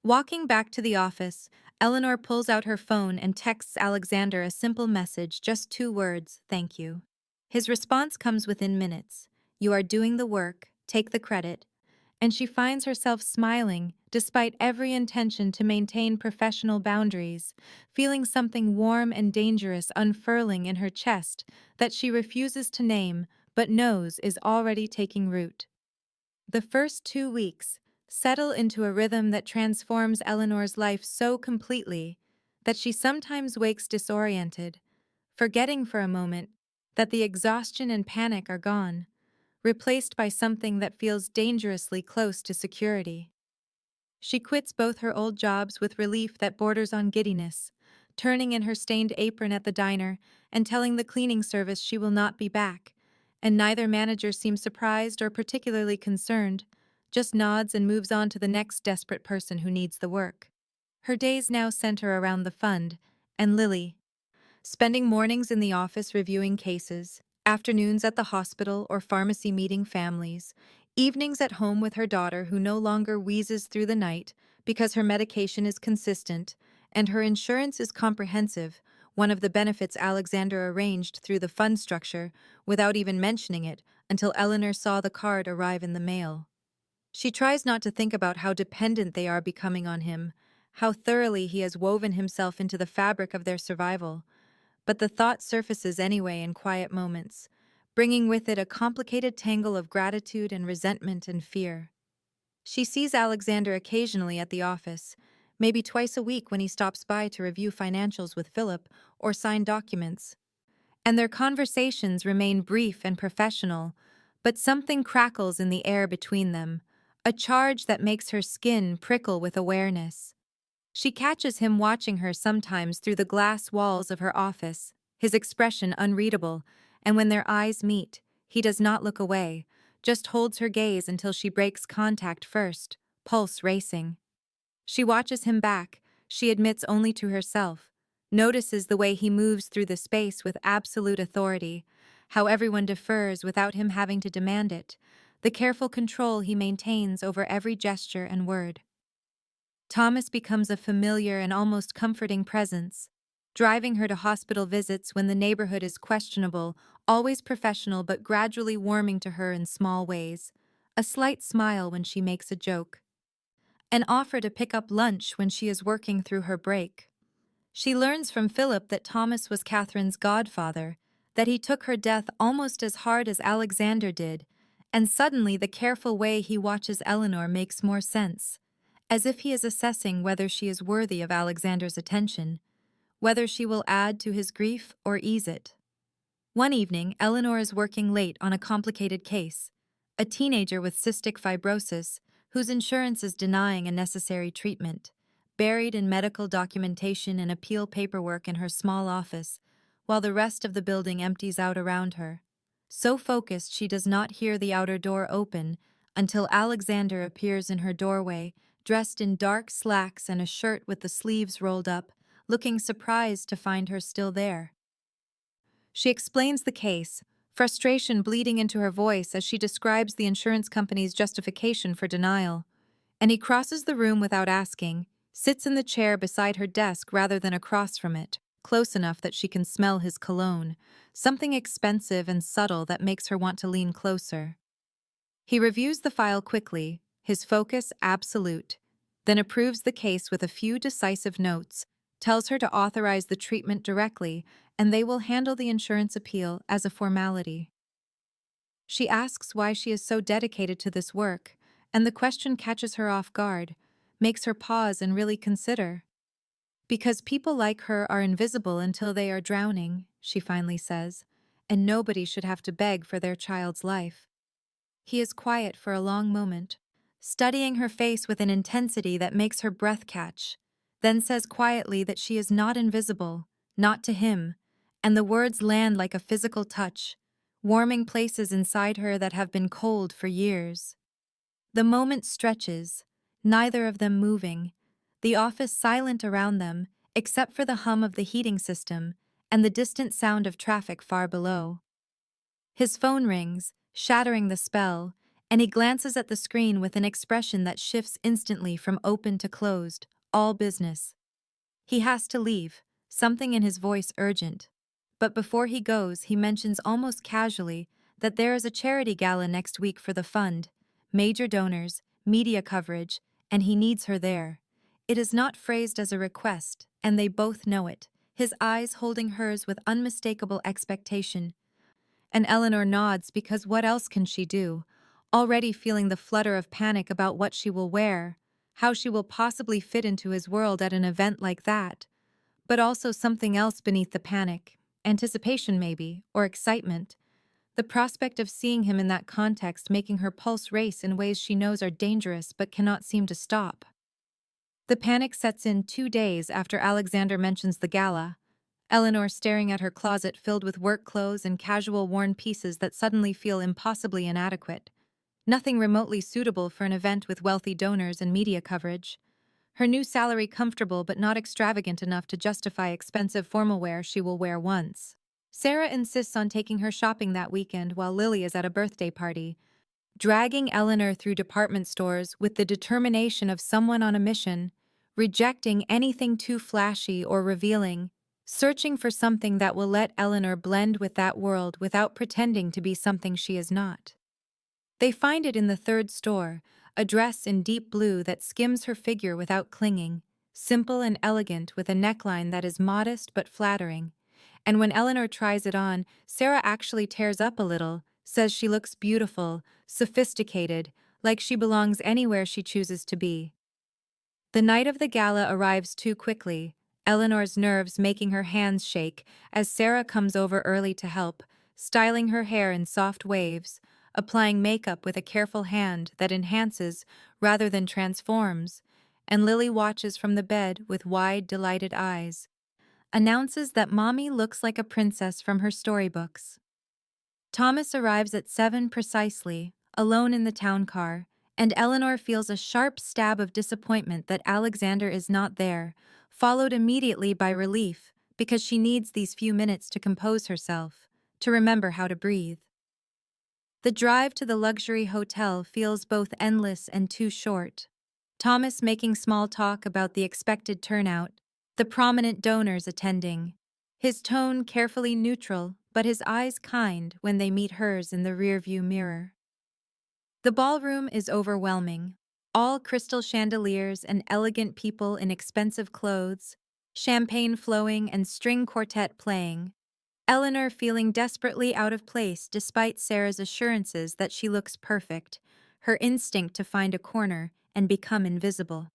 Walking back to the office, Eleanor pulls out her phone and texts Alexander a simple message, just 2 words, "Thank you." His response comes within minutes. "You are doing the work, take the credit," and she finds herself smiling, despite every intention to maintain professional boundaries, feeling something warm and dangerous unfurling in her chest that she refuses to name but knows is already taking root. The first 2 weeks settle into a rhythm that transforms Eleanor's life so completely that she sometimes wakes disoriented, forgetting for a moment that the exhaustion and panic are gone, replaced by something that feels dangerously close to security. She quits both her old jobs with relief that borders on giddiness, turning in her stained apron at the diner and telling the cleaning service she will not be back, and neither manager seems surprised or particularly concerned, just nods and moves on to the next desperate person who needs the work. Her days now center around the fund and Lily, spending mornings in the office reviewing cases, afternoons at the hospital or pharmacy meeting families, evenings at home with her daughter who no longer wheezes through the night because her medication is consistent and her insurance is comprehensive, one of the benefits Alexander arranged through the fund structure without even mentioning it until Eleanor saw the card arrive in the mail. She tries not to think about how dependent they are becoming on him, how thoroughly he has woven himself into the fabric of their survival, but the thought surfaces anyway in quiet moments, bringing with it a complicated tangle of gratitude and resentment and fear. She sees Alexander occasionally at the office, maybe twice a week when he stops by to review financials with Philip or sign documents. And their conversations remain brief and professional, but something crackles in the air between them, a charge that makes her skin prickle with awareness. She catches him watching her sometimes through the glass walls of her office, his expression unreadable, and when their eyes meet, he does not look away, just holds her gaze until she breaks contact first, pulse racing. She watches him back, she admits only to herself, notices the way he moves through the space with absolute authority, how everyone defers without him having to demand it, the careful control he maintains over every gesture and word. Thomas becomes a familiar and almost comforting presence, driving her to hospital visits when the neighborhood is questionable, always professional but gradually warming to her in small ways, a slight smile when she makes a joke, an offer to pick up lunch when she is working through her break. She learns from Philip that Thomas was Catherine's godfather, that he took her death almost as hard as Alexander did, and suddenly the careful way he watches Eleanor makes more sense, as if he is assessing whether she is worthy of Alexander's attention, whether she will add to his grief or ease it. One evening, Eleanor is working late on a complicated case, a teenager with cystic fibrosis whose insurance is denying a necessary treatment, buried in medical documentation and appeal paperwork in her small office, while the rest of the building empties out around her. So focused she does not hear the outer door open until Alexander appears in her doorway, dressed in dark slacks and a shirt with the sleeves rolled up, looking surprised to find her still there. She explains the case, frustration bleeding into her voice as she describes the insurance company's justification for denial. And he crosses the room without asking, sits in the chair beside her desk rather than across from it, close enough that she can smell his cologne, something expensive and subtle that makes her want to lean closer. He reviews the file quickly, his focus absolute, then approves the case with a few decisive notes, tells her to authorize the treatment directly, and they will handle the insurance appeal as a formality. She asks why she is so dedicated to this work, and the question catches her off guard, makes her pause and really consider. Because people like her are invisible until they are drowning, she finally says, and nobody should have to beg for their child's life. He is quiet for a long moment, studying her face with an intensity that makes her breath catch, then says quietly that she is not invisible, not to him, and the words land like a physical touch, warming places inside her that have been cold for years. The moment stretches, neither of them moving, the office silent around them, except for the hum of the heating system and the distant sound of traffic far below. His phone rings, shattering the spell, and he glances at the screen with an expression that shifts instantly from open to closed, all business. He has to leave, something in his voice urgent. But before he goes, he mentions almost casually that there is a charity gala next week for the fund, major donors, media coverage, and he needs her there. It is not phrased as a request, and they both know it, his eyes holding hers with unmistakable expectation. And Eleanor nods because what else can she do? Already feeling the flutter of panic about what she will wear, how she will possibly fit into his world at an event like that. But also something else beneath the panic, anticipation maybe, or excitement. The prospect of seeing him in that context making her pulse race in ways she knows are dangerous but cannot seem to stop. The panic sets in 2 days after Alexander mentions the gala. Eleanor staring at her closet filled with work clothes and casual worn pieces that suddenly feel impossibly inadequate. Nothing remotely suitable for an event with wealthy donors and media coverage. Her new salary comfortable but not extravagant enough to justify expensive formal wear she will wear once. Sarah insists on taking her shopping that weekend while Lily is at a birthday party, dragging Eleanor through department stores with the determination of someone on a mission, rejecting anything too flashy or revealing, searching for something that will let Eleanor blend with that world without pretending to be something she is not. They find it in the third store, a dress in deep blue that skims her figure without clinging, simple and elegant with a neckline that is modest but flattering. And when Eleanor tries it on, Sarah actually tears up a little, says she looks beautiful, sophisticated, like she belongs anywhere she chooses to be. The night of the gala arrives too quickly, Eleanor's nerves making her hands shake as Sarah comes over early to help, styling her hair in soft waves, applying makeup with a careful hand that enhances rather than transforms, and Lily watches from the bed with wide, delighted eyes. Announces that Mommy looks like a princess from her storybooks. Thomas arrives at 7 precisely, alone in the town car, and Eleanor feels a sharp stab of disappointment that Alexander is not there, followed immediately by relief, because she needs these few minutes to compose herself, to remember how to breathe. The drive to the luxury hotel feels both endless and too short. Thomas making small talk about the expected turnout, the prominent donors attending. His tone carefully neutral, but his eyes kind when they meet hers in the rearview mirror. The ballroom is overwhelming. All crystal chandeliers and elegant people in expensive clothes, champagne flowing and string quartet playing. Eleanor feeling desperately out of place despite Sarah's assurances that she looks perfect, her instinct to find a corner and become invisible.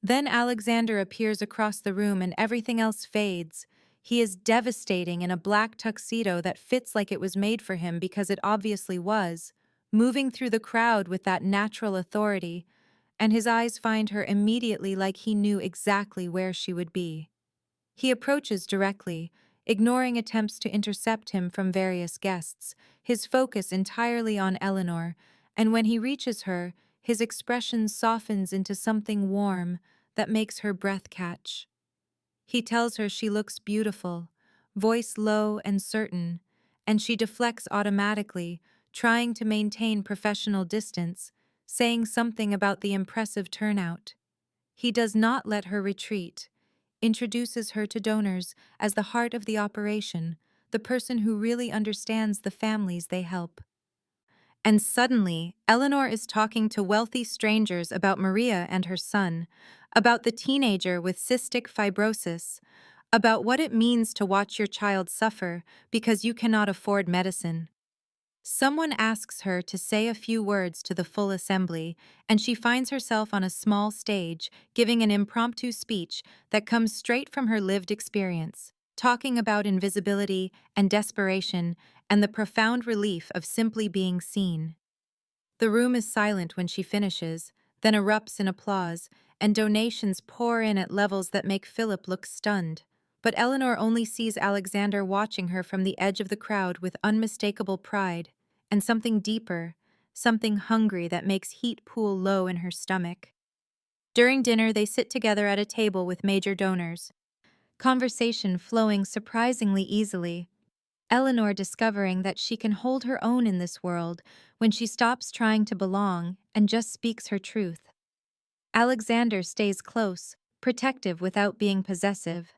Then Alexander appears across the room and everything else fades. He is devastating in a black tuxedo that fits like it was made for him because it obviously was, moving through the crowd with that natural authority, and his eyes find her immediately like he knew exactly where she would be. He approaches directly, ignoring attempts to intercept him from various guests, his focus entirely on Eleanor, and when he reaches her, his expression softens into something warm that makes her breath catch. He tells her she looks beautiful, voice low and certain, and she deflects automatically, trying to maintain professional distance, saying something about the impressive turnout. He does not let her retreat, introduces her to donors as the heart of the operation, the person who really understands the families they help. And suddenly, Eleanor is talking to wealthy strangers about Maria and her son, about the teenager with cystic fibrosis, about what it means to watch your child suffer because you cannot afford medicine. Someone asks her to say a few words to the full assembly, and she finds herself on a small stage, giving an impromptu speech that comes straight from her lived experience, talking about invisibility and desperation and the profound relief of simply being seen. The room is silent when she finishes, then erupts in applause, and donations pour in at levels that make Philip look stunned. But Eleanor only sees Alexander watching her from the edge of the crowd with unmistakable pride, and something deeper, something hungry that makes heat pool low in her stomach. During dinner, they sit together at a table with major donors, conversation flowing surprisingly easily. Eleanor discovering that she can hold her own in this world when she stops trying to belong and just speaks her truth. Alexander stays close, protective without being possessive,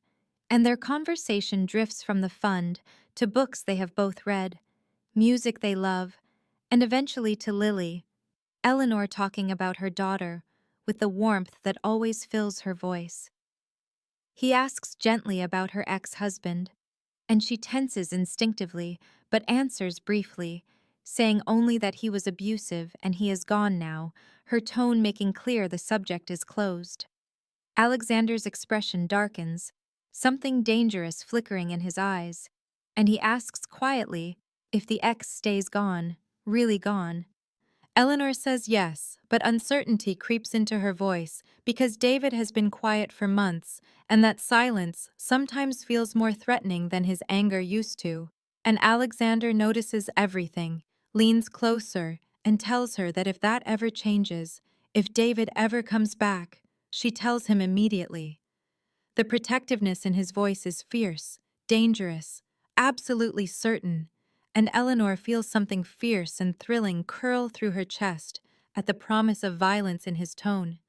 and their conversation drifts from the fund to books they have both read, music they love, and eventually to Lily, Eleanor talking about her daughter with the warmth that always fills her voice. He asks gently about her ex-husband, and she tenses instinctively, but answers briefly, saying only that he was abusive and he is gone now, her tone making clear the subject is closed. Alexander's expression darkens, something dangerous flickering in his eyes, and he asks quietly if the ex stays gone, really gone. Eleanor says yes, but uncertainty creeps into her voice because David has been quiet for months, and that silence sometimes feels more threatening than his anger used to. And Alexander notices everything, leans closer, and tells her that if that ever changes, if David ever comes back, she tells him immediately. The protectiveness in his voice is fierce, dangerous, absolutely certain, and Eleanor feels something fierce and thrilling curl through her chest at the promise of violence in his tone,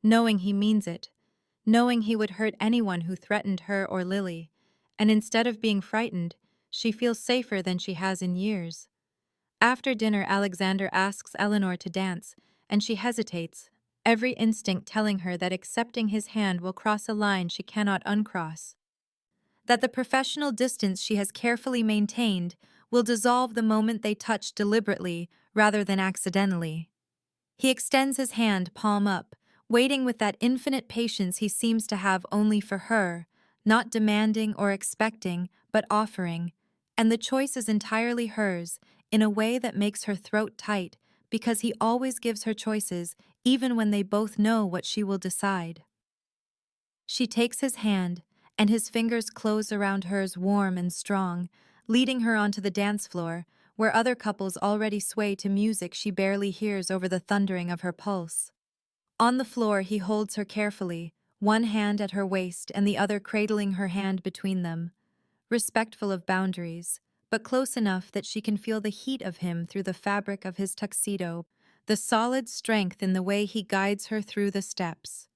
knowing he means it, knowing he would hurt anyone who threatened her or Lily, and instead of being frightened, she feels safer than she has in years. After dinner, Alexander asks Eleanor to dance, and she hesitates, every instinct telling her that accepting his hand will cross a line she cannot uncross, that the professional distance she has carefully maintained will dissolve the moment they touch deliberately rather than accidentally. He extends his hand palm up, waiting with that infinite patience he seems to have only for her, not demanding or expecting, but offering, and the choice is entirely hers, in a way that makes her throat tight, because he always gives her choices, even when they both know what she will decide. She takes his hand, and his fingers close around hers warm and strong, leading her onto the dance floor, where other couples already sway to music she barely hears over the thundering of her pulse. On the floor, he holds her carefully, one hand at her waist and the other cradling her hand between them, respectful of boundaries, but close enough that she can feel the heat of him through the fabric of his tuxedo, the solid strength in the way he guides her through the steps.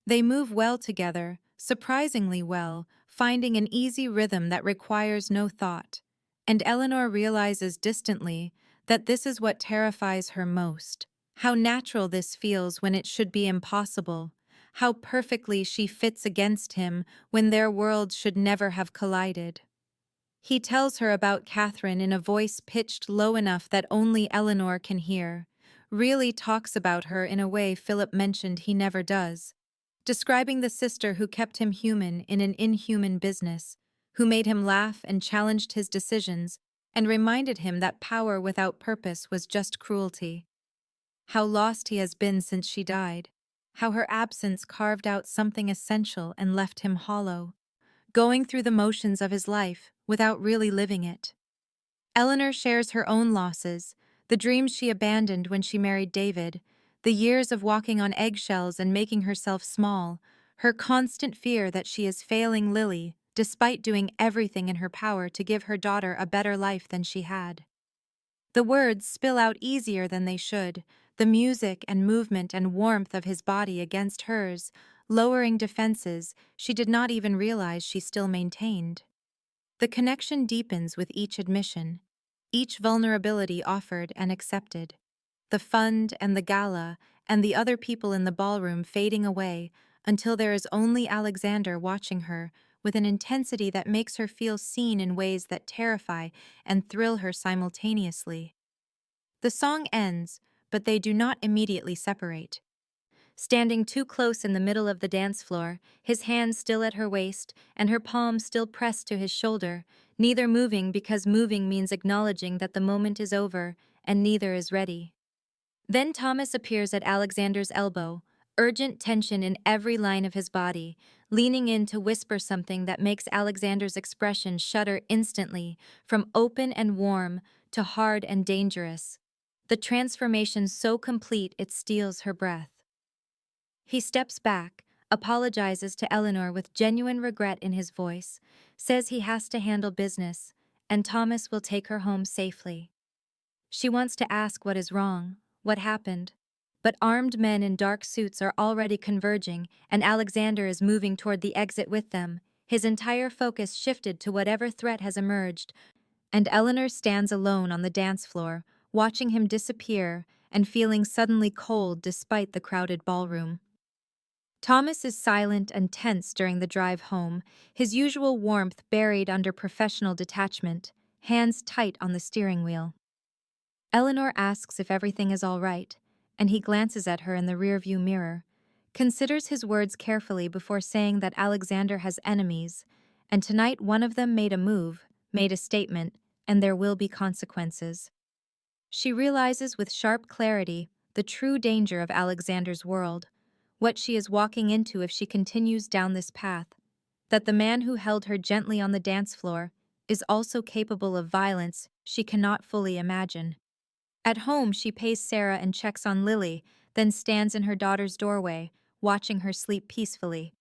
They move well together, surprisingly well, finding an easy rhythm that requires no thought. And Eleanor realizes distantly that this is what terrifies her most. How natural this feels when it should be impossible. How perfectly she fits against him when their worlds should never have collided. He tells her about Catherine in a voice pitched low enough that only Eleanor can hear. Really talks about her in a way Philip mentioned he never does. Describing the sister who kept him human in an inhuman business, who made him laugh and challenged his decisions, and reminded him that power without purpose was just cruelty. How lost he has been since she died. How her absence carved out something essential and left him hollow, going through the motions of his life without really living it. Eleanor shares her own losses, the dreams she abandoned when she married David, the years of walking on eggshells and making herself small, her constant fear that she is failing Lily, despite doing everything in her power to give her daughter a better life than she had. The words spill out easier than they should, the music and movement and warmth of his body against hers, lowering defenses she did not even realize she still maintained. The connection deepens with each admission, each vulnerability offered and accepted. The fund and the gala and the other people in the ballroom fading away until there is only Alexander watching her with an intensity that makes her feel seen in ways that terrify and thrill her simultaneously. The song ends, but they do not immediately separate. Standing too close in the middle of the dance floor, his hand still at her waist and her palm still pressed to his shoulder, neither moving because moving means acknowledging that the moment is over and neither is ready. Then Thomas appears at Alexander's elbow, urgent tension in every line of his body, leaning in to whisper something that makes Alexander's expression shudder instantly, from open and warm to hard and dangerous. The transformation so complete it steals her breath. He steps back, apologizes to Eleanor with genuine regret in his voice, says he has to handle business, and Thomas will take her home safely. She wants to ask what is wrong, what happened, but armed men in dark suits are already converging, and Alexander is moving toward the exit with them, his entire focus shifted to whatever threat has emerged, and Eleanor stands alone on the dance floor, watching him disappear and feeling suddenly cold despite the crowded ballroom. Thomas is silent and tense during the drive home, his usual warmth buried under professional detachment, hands tight on the steering wheel. Eleanor asks if everything is all right, and he glances at her in the rearview mirror, considers his words carefully before saying that Alexander has enemies, and tonight one of them made a move, made a statement, and there will be consequences. She realizes with sharp clarity the true danger of Alexander's world, what she is walking into if she continues down this path, that the man who held her gently on the dance floor is also capable of violence she cannot fully imagine. At home, she pays Sarah and checks on Lily, then stands in her daughter's doorway, watching her sleep peacefully,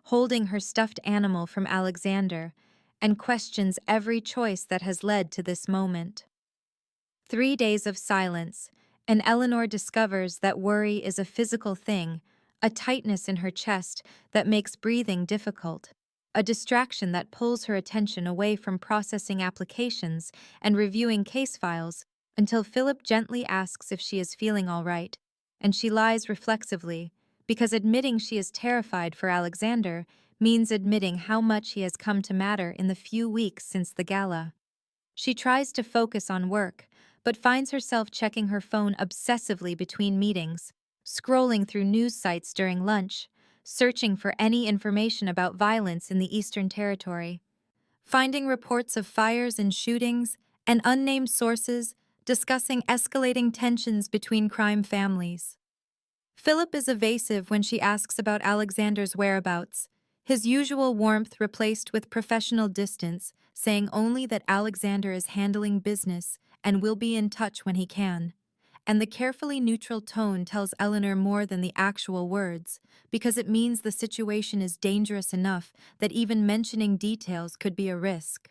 holding her stuffed animal from Alexander, and questions every choice that has led to this moment. 3 days of silence, and Eleanor discovers that worry is a physical thing, a tightness in her chest that makes breathing difficult, a distraction that pulls her attention away from processing applications and reviewing case files until Philip gently asks if she is feeling all right, and she lies reflexively, because admitting she is terrified for Alexander means admitting how much he has come to matter in the few weeks since the gala. She tries to focus on work, but finds herself checking her phone obsessively between meetings, scrolling through news sites during lunch, searching for any information about violence in the Eastern Territory, finding reports of fires and shootings, and unnamed sources discussing escalating tensions between crime families. Philip is evasive when she asks about Alexander's whereabouts, his usual warmth replaced with professional distance, saying only that Alexander is handling business and will be in touch when he can. And the carefully neutral tone tells Eleanor more than the actual words, because it means the situation is dangerous enough that even mentioning details could be a risk.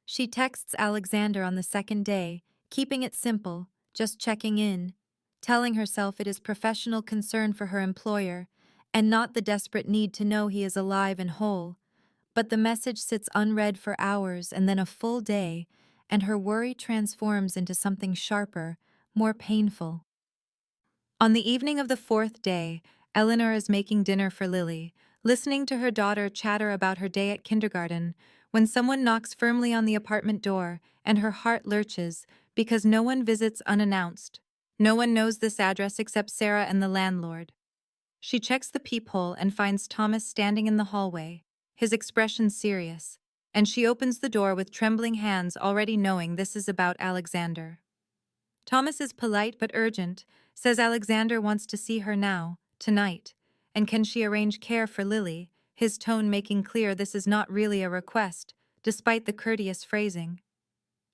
She texts Alexander on the second day, keeping it simple, just checking in, telling herself it is professional concern for her employer, and not the desperate need to know he is alive and whole. But the message sits unread for hours and then a full day, and her worry transforms into something sharper, more painful. On the evening of the 4th day, Eleanor is making dinner for Lily, listening to her daughter chatter about her day at kindergarten, when someone knocks firmly on the apartment door, and her heart lurches, because no one visits unannounced. No one knows this address except Sarah and the landlord. She checks the peephole and finds Thomas standing in the hallway, his expression serious, and she opens the door with trembling hands, already knowing this is about Alexander. Thomas is polite but urgent, says Alexander wants to see her now, tonight, and can she arrange care for Lily, his tone making clear this is not really a request, despite the courteous phrasing.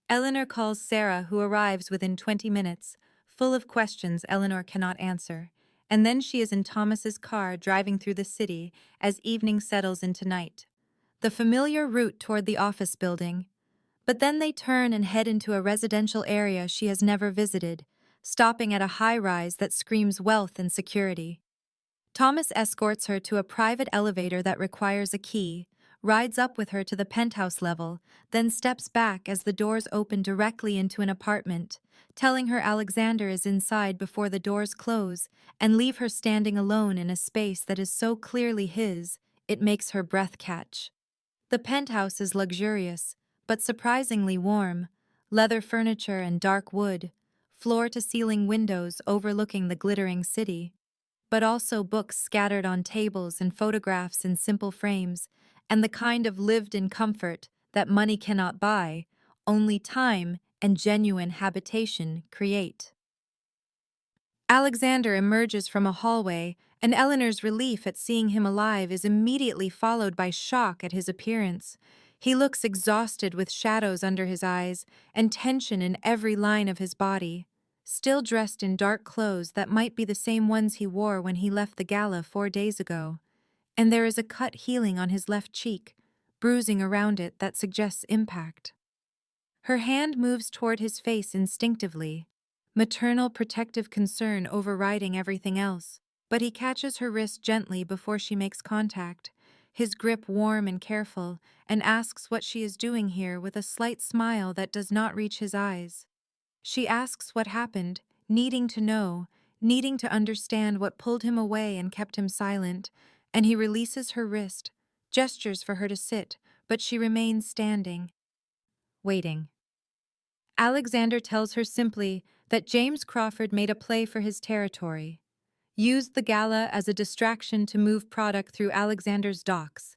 Eleanor calls Sarah, who arrives within 20 minutes, full of questions Eleanor cannot answer, and then she is in Thomas's car driving through the city as evening settles into night. the familiar route toward the office building. But then they turn and head into a residential area she has never visited, stopping at a high-rise that screams wealth and security. Thomas escorts her to a private elevator that requires a key, rides up with her to the penthouse level, then steps back as the doors open directly into an apartment, telling her Alexander is inside before the doors close and leave her standing alone in a space that is so clearly his, it makes her breath catch. The penthouse is luxurious, but surprisingly warm, leather furniture and dark wood, floor-to-ceiling windows overlooking the glittering city, but also books scattered on tables and photographs in simple frames, and the kind of lived-in comfort that money cannot buy, only time and genuine habitation create. Alexander emerges from a hallway, and Eleanor's relief at seeing him alive is immediately followed by shock at his appearance. He looks exhausted with shadows under his eyes and tension in every line of his body, still dressed in dark clothes that might be the same ones he wore when he left the gala 4 days ago. And there is a cut healing on his left cheek, bruising around it that suggests impact. Her hand moves toward his face instinctively, maternal protective concern overriding everything else, but he catches her wrist gently before she makes contact, his grip warm and careful, and asks what she is doing here with a slight smile that does not reach his eyes. She asks what happened, needing to know, needing to understand what pulled him away and kept him silent, and he releases her wrist, gestures for her to sit, but she remains standing, waiting. Alexander tells her simply that James Crawford made a play for his territory, used the gala as a distraction to move product through Alexander's docks,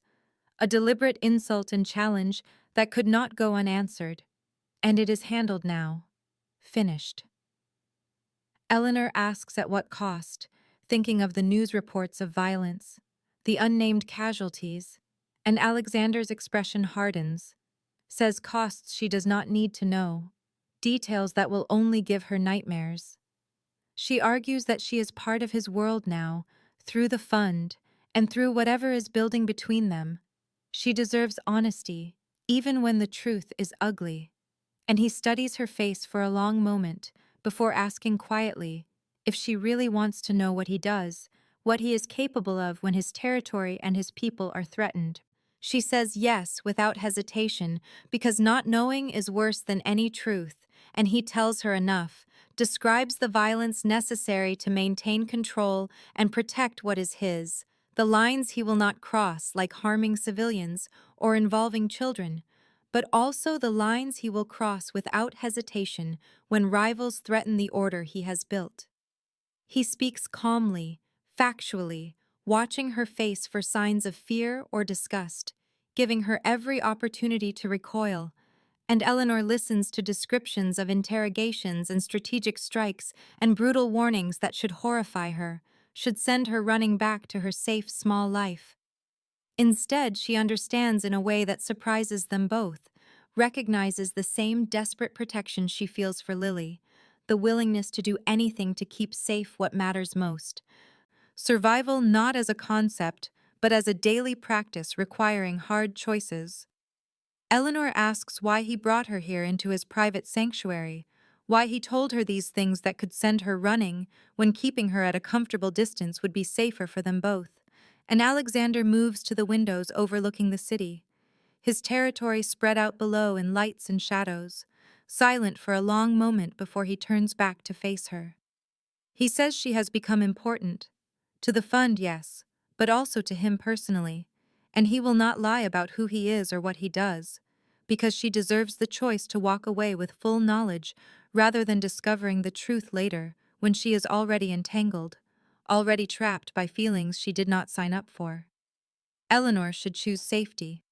a deliberate insult and challenge that could not go unanswered, and it is handled now, finished. Eleanor asks at what cost, thinking of the news reports of violence, the unnamed casualties, and Alexander's expression hardens, says costs she does not need to know, details that will only give her nightmares. She argues that she is part of his world now, through the fund, and through whatever is building between them. She deserves honesty, even when the truth is ugly. And he studies her face for a long moment, before asking quietly if she really wants to know what he does, what he is capable of when his territory and his people are threatened. She says yes without hesitation, because not knowing is worse than any truth, and he tells her enough, describes the violence necessary to maintain control and protect what is his, the lines he will not cross, like harming civilians or involving children, but also the lines he will cross without hesitation when rivals threaten the order he has built. He speaks calmly, factually, watching her face for signs of fear or disgust, giving her every opportunity to recoil, and Eleanor listens to descriptions of interrogations and strategic strikes and brutal warnings that should horrify her, should send her running back to her safe small life. Instead, she understands in a way that surprises them both, recognizes the same desperate protection she feels for Lily, the willingness to do anything to keep safe what matters most. Survival not as a concept, but as a daily practice requiring hard choices. Eleanor asks why he brought her here into his private sanctuary, why he told her these things that could send her running when keeping her at a comfortable distance would be safer for them both. And Alexander moves to the windows overlooking the city, his territory spread out below in lights and shadows, silent for a long moment before he turns back to face her. He says she has become important. To the fund, yes, but also to him personally, and he will not lie about who he is or what he does, because she deserves the choice to walk away with full knowledge rather than discovering the truth later when she is already entangled, already trapped by feelings she did not sign up for. Eleanor should choose safety.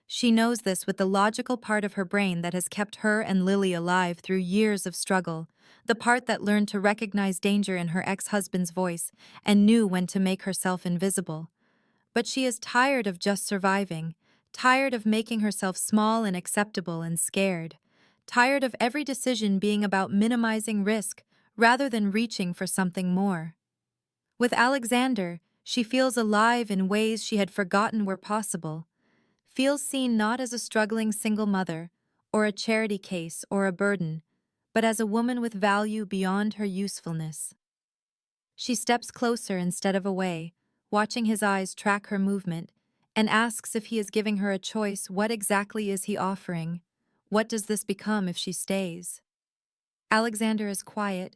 She knows this with the logical part of her brain that has kept her and Lily alive through years of struggle, the part that learned to recognize danger in her ex-husband's voice and knew when to make herself invisible. But she is tired of just surviving, tired of making herself small and acceptable and scared, tired of every decision being about minimizing risk rather than reaching for something more. With Alexander, she feels alive in ways she had forgotten were possible. feels seen not as a struggling single mother, or a charity case or a burden, but as a woman with value beyond her usefulness. She steps closer instead of away, watching his eyes track her movement, and asks if he is giving her a choice. What exactly is he offering? What does this become if she stays? Alexander is quiet,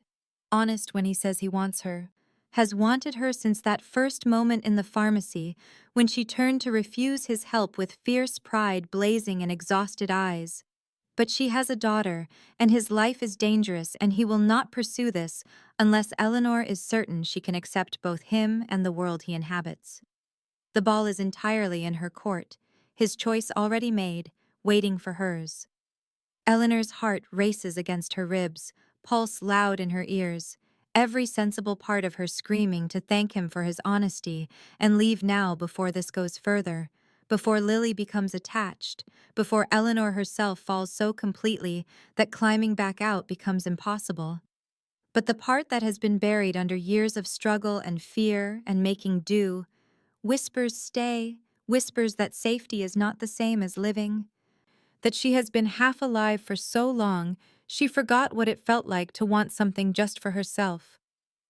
honest when he says he wants her, has wanted her since that first moment in the pharmacy when she turned to refuse his help with fierce pride blazing in exhausted eyes. But she has a daughter, and his life is dangerous, and he will not pursue this unless Eleanor is certain she can accept both him and the world he inhabits. The ball is entirely in her court, his choice already made, waiting for hers. Eleanor's heart races against her ribs, pulse loud in her ears, every sensible part of her screaming to thank him for his honesty and leave now before this goes further, before Lily becomes attached, before Eleanor herself falls so completely that climbing back out becomes impossible. But the part that has been buried under years of struggle and fear and making do, whispers stay, whispers that safety is not the same as living, that she has been half alive for so long, she forgot what it felt like to want something just for herself.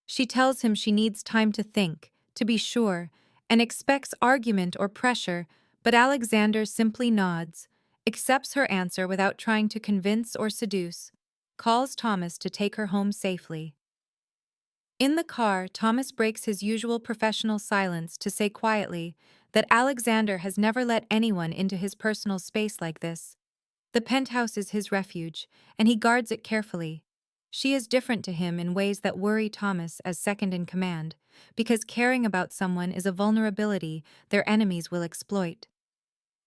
She tells him she needs time to think, to be sure, and expects argument or pressure, but Alexander simply nods, accepts her answer without trying to convince or seduce, calls Thomas to take her home safely. In the car, Thomas breaks his usual professional silence to say quietly that Alexander has never let anyone into his personal space like this. The penthouse is his refuge, and he guards it carefully. She is different to him in ways that worry Thomas as second in command, because caring about someone is a vulnerability their enemies will exploit.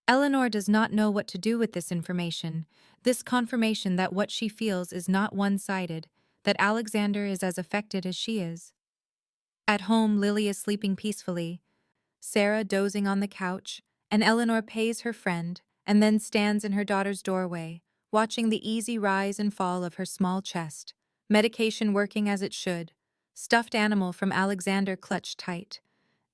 Eleanor does not know what to do with this information, this confirmation that what she feels is not one-sided, that Alexander is as affected as she is. At home, Lily is sleeping peacefully, Sarah dozing on the couch, and Eleanor pays her friend and then stands in her daughter's doorway, watching the easy rise and fall of her small chest, medication working as it should, stuffed animal from Alexander clutched tight.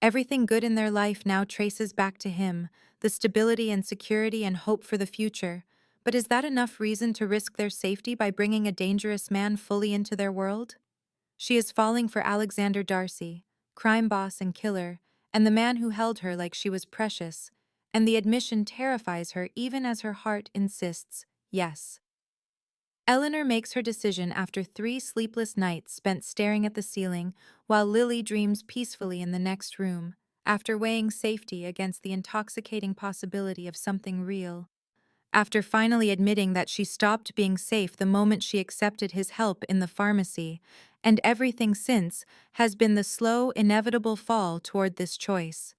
Everything good in their life now traces back to him, the stability and security and hope for the future. But is that enough reason to risk their safety by bringing a dangerous man fully into their world? She is falling for Alexander Darcy, crime boss and killer, and the man who held her like she was precious, and the admission terrifies her even as her heart insists, yes. Eleanor makes her decision after 3 sleepless nights spent staring at the ceiling while Lily dreams peacefully in the next room, after weighing safety against the intoxicating possibility of something real. After finally admitting that she stopped being safe the moment she accepted his help in the pharmacy, and everything since has been the slow, inevitable fall toward this choice.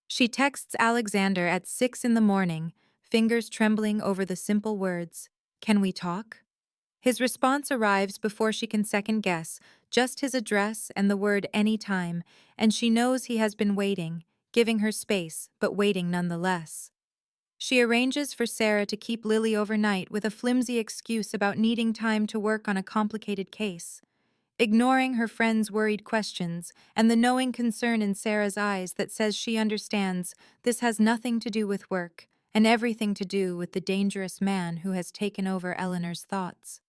She texts Alexander at 6 in the morning, fingers trembling over the simple words, "Can we talk?" His response arrives before she can second guess, just his address and the word anytime, and she knows he has been waiting, giving her space, but waiting nonetheless. She arranges for Sarah to keep Lily overnight with a flimsy excuse about needing time to work on a complicated case, ignoring her friend's worried questions and the knowing concern in Sarah's eyes that says she understands this has nothing to do with work and everything to do with the dangerous man who has taken over Eleanor's thoughts.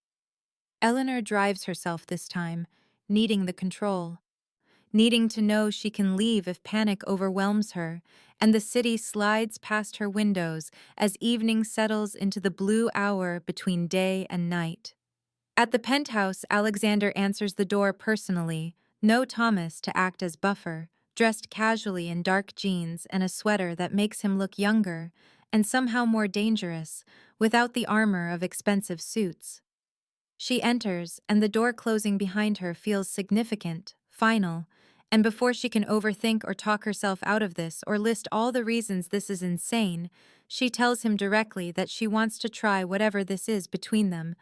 Eleanor drives herself this time, needing the control, needing to know she can leave if panic overwhelms her, and the city slides past her windows as evening settles into the blue hour between day and night. At the penthouse, Alexander answers the door personally, no Thomas to act as buffer, dressed casually in dark jeans and a sweater that makes him look younger and somehow more dangerous, without the armor of expensive suits. She enters, and the door closing behind her feels significant, final, and before she can overthink or talk herself out of this or list all the reasons this is insane, she tells him directly that she wants to try whatever this is between them,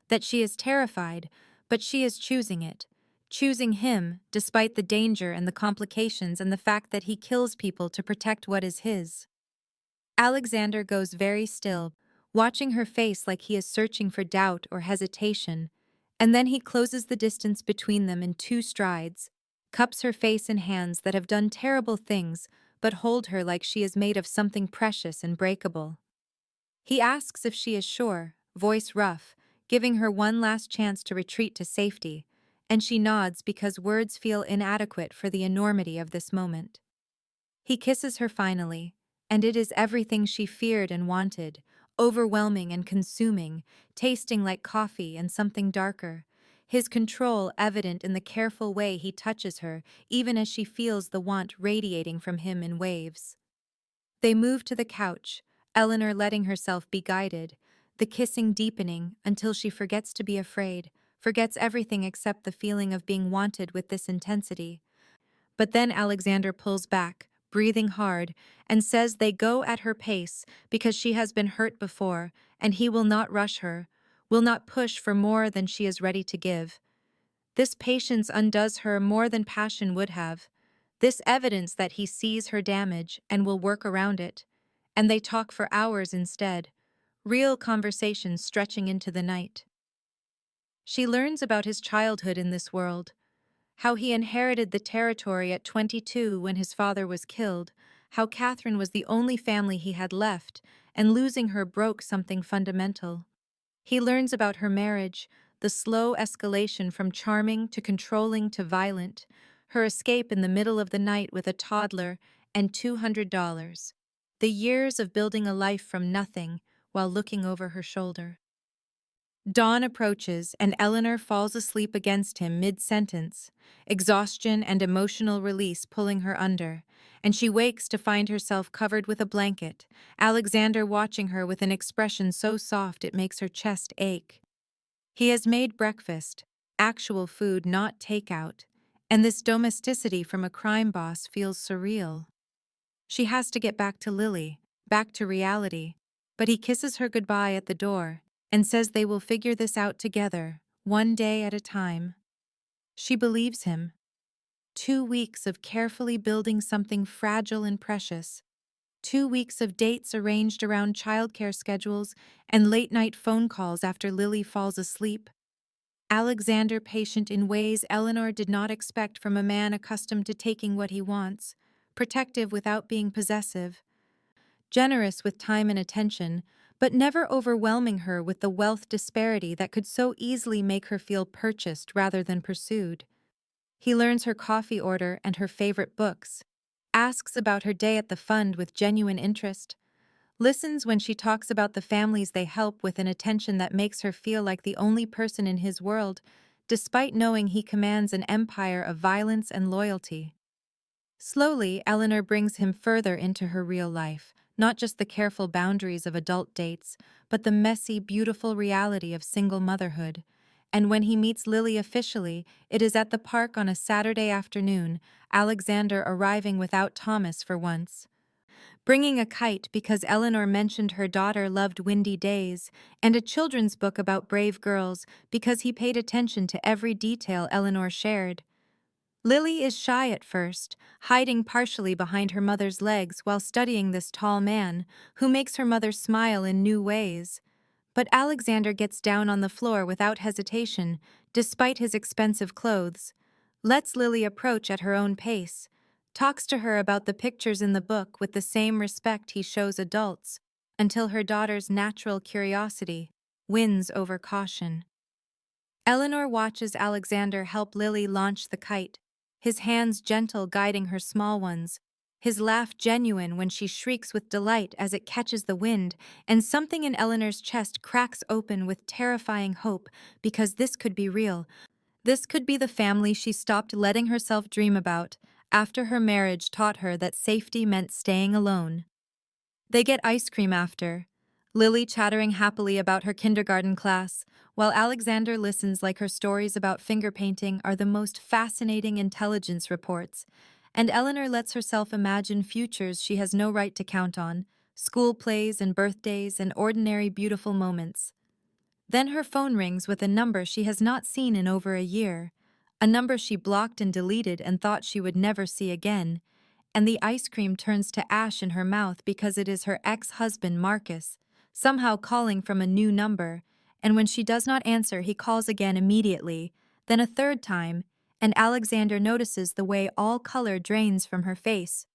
that she is terrified, but she is choosing it, choosing him despite the danger and the complications and the fact that he kills people to protect what is his. Alexander goes very still, watching her face like he is searching for doubt or hesitation, and then he closes the distance between them in 2 strides, cups her face in hands that have done terrible things, but hold her like she is made of something precious and breakable. He asks if she is sure, voice rough, giving her one last chance to retreat to safety, and she nods because words feel inadequate for the enormity of this moment. He kisses her finally, and it is everything she feared and wanted, overwhelming and consuming, tasting like coffee and something darker. His control evident in the careful way he touches her, even as she feels the want radiating from him in waves. They move to the couch, Eleanor letting herself be guided, the kissing deepening until she forgets to be afraid, forgets everything except the feeling of being wanted with this intensity. But then Alexander pulls back, breathing hard, and says they go at her pace because she has been hurt before, and he will not rush her, will not push for more than she is ready to give. This patience undoes her more than passion would have. This evidence that he sees her damage and will work around it. And they talk for hours instead, real conversations stretching into the night. She learns about his childhood in this world, how he inherited the territory at 22 when his father was killed, how Catherine was the only family he had left, and losing her broke something fundamental. He learns about her marriage, the slow escalation from charming to controlling to violent, her escape in the middle of the night with a toddler and $200, the years of building a life from nothing while looking over her shoulder. Dawn approaches, and Eleanor falls asleep against him mid-sentence, exhaustion and emotional release pulling her under, and she wakes to find herself covered with a blanket, Alexander watching her with an expression so soft it makes her chest ache. He has made breakfast, actual food, not takeout, and this domesticity from a crime boss feels surreal. She has to get back to Lily, back to reality, but he kisses her goodbye at the door and says they will figure this out together, one day at a time. She believes him. 2 weeks of carefully building something fragile and precious. 2 weeks of dates arranged around childcare schedules and late-night phone calls after Lily falls asleep. Alexander patient in ways Eleanor did not expect from a man accustomed to taking what he wants, protective without being possessive, generous with time and attention, but never overwhelming her with the wealth disparity that could so easily make her feel purchased rather than pursued. He learns her coffee order and her favorite books, asks about her day at the fund with genuine interest, listens when she talks about the families they help with an attention that makes her feel like the only person in his world, despite knowing he commands an empire of violence and loyalty. Slowly, Eleanor brings him further into her real life, not just the careful boundaries of adult dates, but the messy, beautiful reality of single motherhood. And when he meets Lily officially, it is at the park on a Saturday afternoon, Alexander arriving without Thomas for once. Bringing a kite because Eleanor mentioned her daughter loved windy days, and a children's book about brave girls because he paid attention to every detail Eleanor shared. Lily is shy at first, hiding partially behind her mother's legs while studying this tall man, who makes her mother smile in new ways. But Alexander gets down on the floor without hesitation, despite his expensive clothes, lets Lily approach at her own pace, talks to her about the pictures in the book with the same respect he shows adults, until her daughter's natural curiosity wins over caution. Eleanor watches Alexander help Lily launch the kite, his hands gentle guiding her small ones, his laugh genuine when she shrieks with delight as it catches the wind, and something in Eleanor's chest cracks open with terrifying hope because this could be real. This could be the family she stopped letting herself dream about after her marriage taught her that safety meant staying alone. They get ice cream after, Lily chattering happily about her kindergarten class, while Alexander listens like her stories about finger painting are the most fascinating intelligence reports, and Eleanor lets herself imagine futures she has no right to count on, school plays and birthdays and ordinary beautiful moments. Then her phone rings with a number she has not seen in over a year, a number she blocked and deleted and thought she would never see again, and the ice cream turns to ash in her mouth because it is her ex-husband Marcus, somehow calling from a new number, and when she does not answer he calls again immediately, then a third time, and Alexander notices the way all color drains from her face.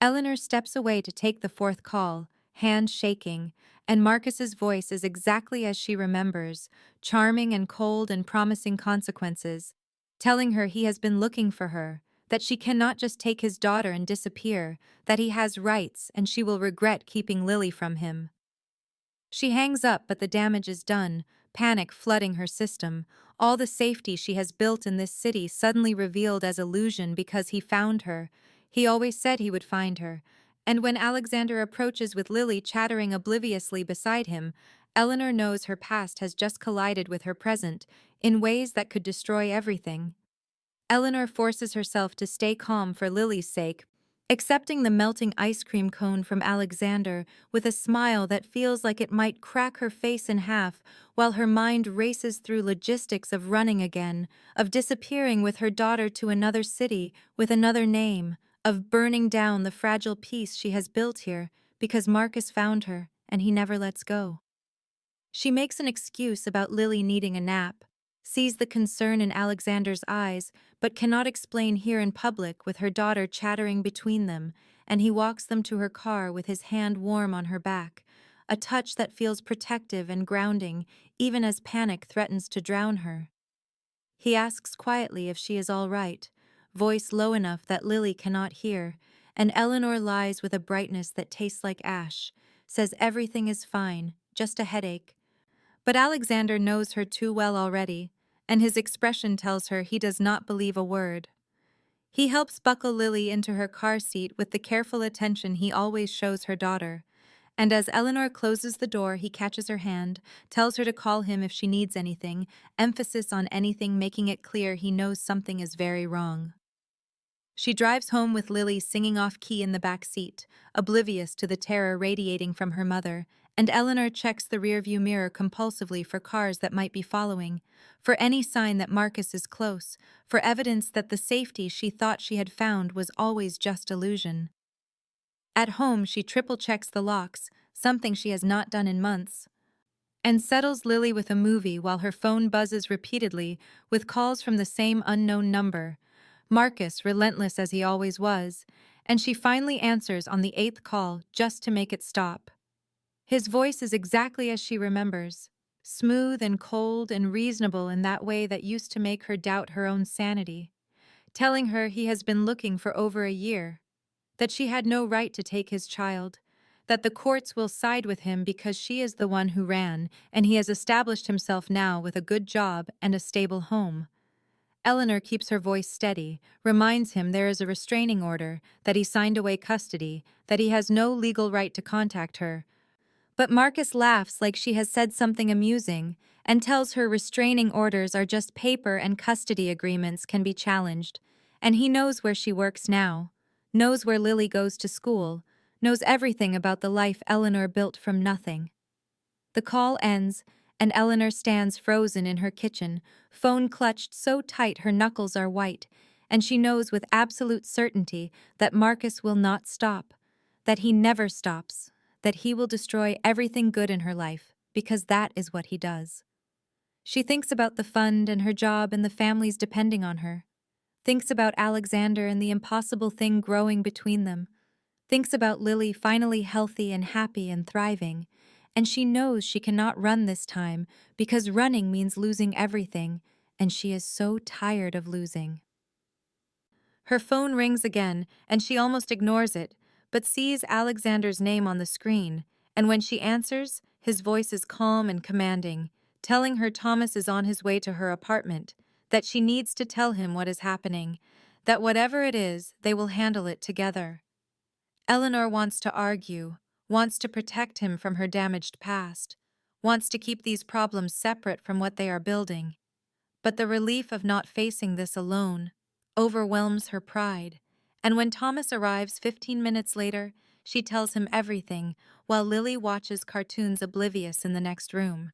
Eleanor steps away to take the fourth call, hand shaking, and Marcus's voice is exactly as she remembers, charming and cold and promising consequences, telling her he has been looking for her, that she cannot just take his daughter and disappear, that he has rights and she will regret keeping Lily from him. She hangs up, but the damage is done, panic flooding her system, all the safety she has built in this city suddenly revealed as illusion because he found her. He always said he would find her. And when Alexander approaches with Lily chattering obliviously beside him, Eleanor knows her past has just collided with her present in ways that could destroy everything. Eleanor forces herself to stay calm for Lily's sake, accepting the melting ice cream cone from Alexander with a smile that feels like it might crack her face in half while her mind races through logistics of running again, of disappearing with her daughter to another city with another name, of burning down the fragile peace she has built here because Marcus found her and he never lets go. She makes an excuse about Lily needing a nap, sees the concern in Alexander's eyes, but cannot explain here in public with her daughter chattering between them, and he walks them to her car with his hand warm on her back, a touch that feels protective and grounding, even as panic threatens to drown her. He asks quietly if she is all right, voice low enough that Lily cannot hear, and Eleanor lies with a brightness that tastes like ash, says everything is fine, just a headache. But Alexander knows her too well already, and his expression tells her he does not believe a word. He helps buckle Lily into her car seat with the careful attention he always shows her daughter, and as Eleanor closes the door, he catches her hand, tells her to call him if she needs anything, emphasis on anything making it clear he knows something is very wrong. She drives home with Lily singing off-key in the back seat, oblivious to the terror radiating from her mother, and Eleanor checks the rearview mirror compulsively for cars that might be following, for any sign that Marcus is close, for evidence that the safety she thought she had found was always just illusion. At home, she triple-checks the locks, something she has not done in months, and settles Lily with a movie while her phone buzzes repeatedly with calls from the same unknown number. Marcus, relentless as he always was, and she finally answers on the 8th call just to make it stop. His voice is exactly as she remembers, smooth and cold and reasonable in that way that used to make her doubt her own sanity, telling her he has been looking for over a year, that she had no right to take his child, that the courts will side with him because she is the one who ran, and he has established himself now with a good job and a stable home. Eleanor keeps her voice steady, reminds him there is a restraining order, that he signed away custody, that he has no legal right to contact her. But Marcus laughs like she has said something amusing, and tells her restraining orders are just paper and custody agreements can be challenged, and he knows where she works now, knows where Lily goes to school, knows everything about the life Eleanor built from nothing. The call ends, and Eleanor stands frozen in her kitchen, phone clutched so tight her knuckles are white, and she knows with absolute certainty that Marcus will not stop, that he never stops, that he will destroy everything good in her life, because that is what he does. She thinks about the fund and her job and the families depending on her, thinks about Alexander and the impossible thing growing between them, thinks about Lily finally healthy and happy and thriving, and she knows she cannot run this time because running means losing everything, and she is so tired of losing. Her phone rings again, and she almost ignores it, but sees Alexander's name on the screen, and when she answers, his voice is calm and commanding, telling her Thomas is on his way to her apartment, that she needs to tell him what is happening, that whatever it is, they will handle it together. Eleanor wants to argue, wants to protect him from her damaged past, wants to keep these problems separate from what they are building. But the relief of not facing this alone overwhelms her pride, and when Thomas arrives 15 minutes later, she tells him everything while Lily watches cartoons oblivious in the next room.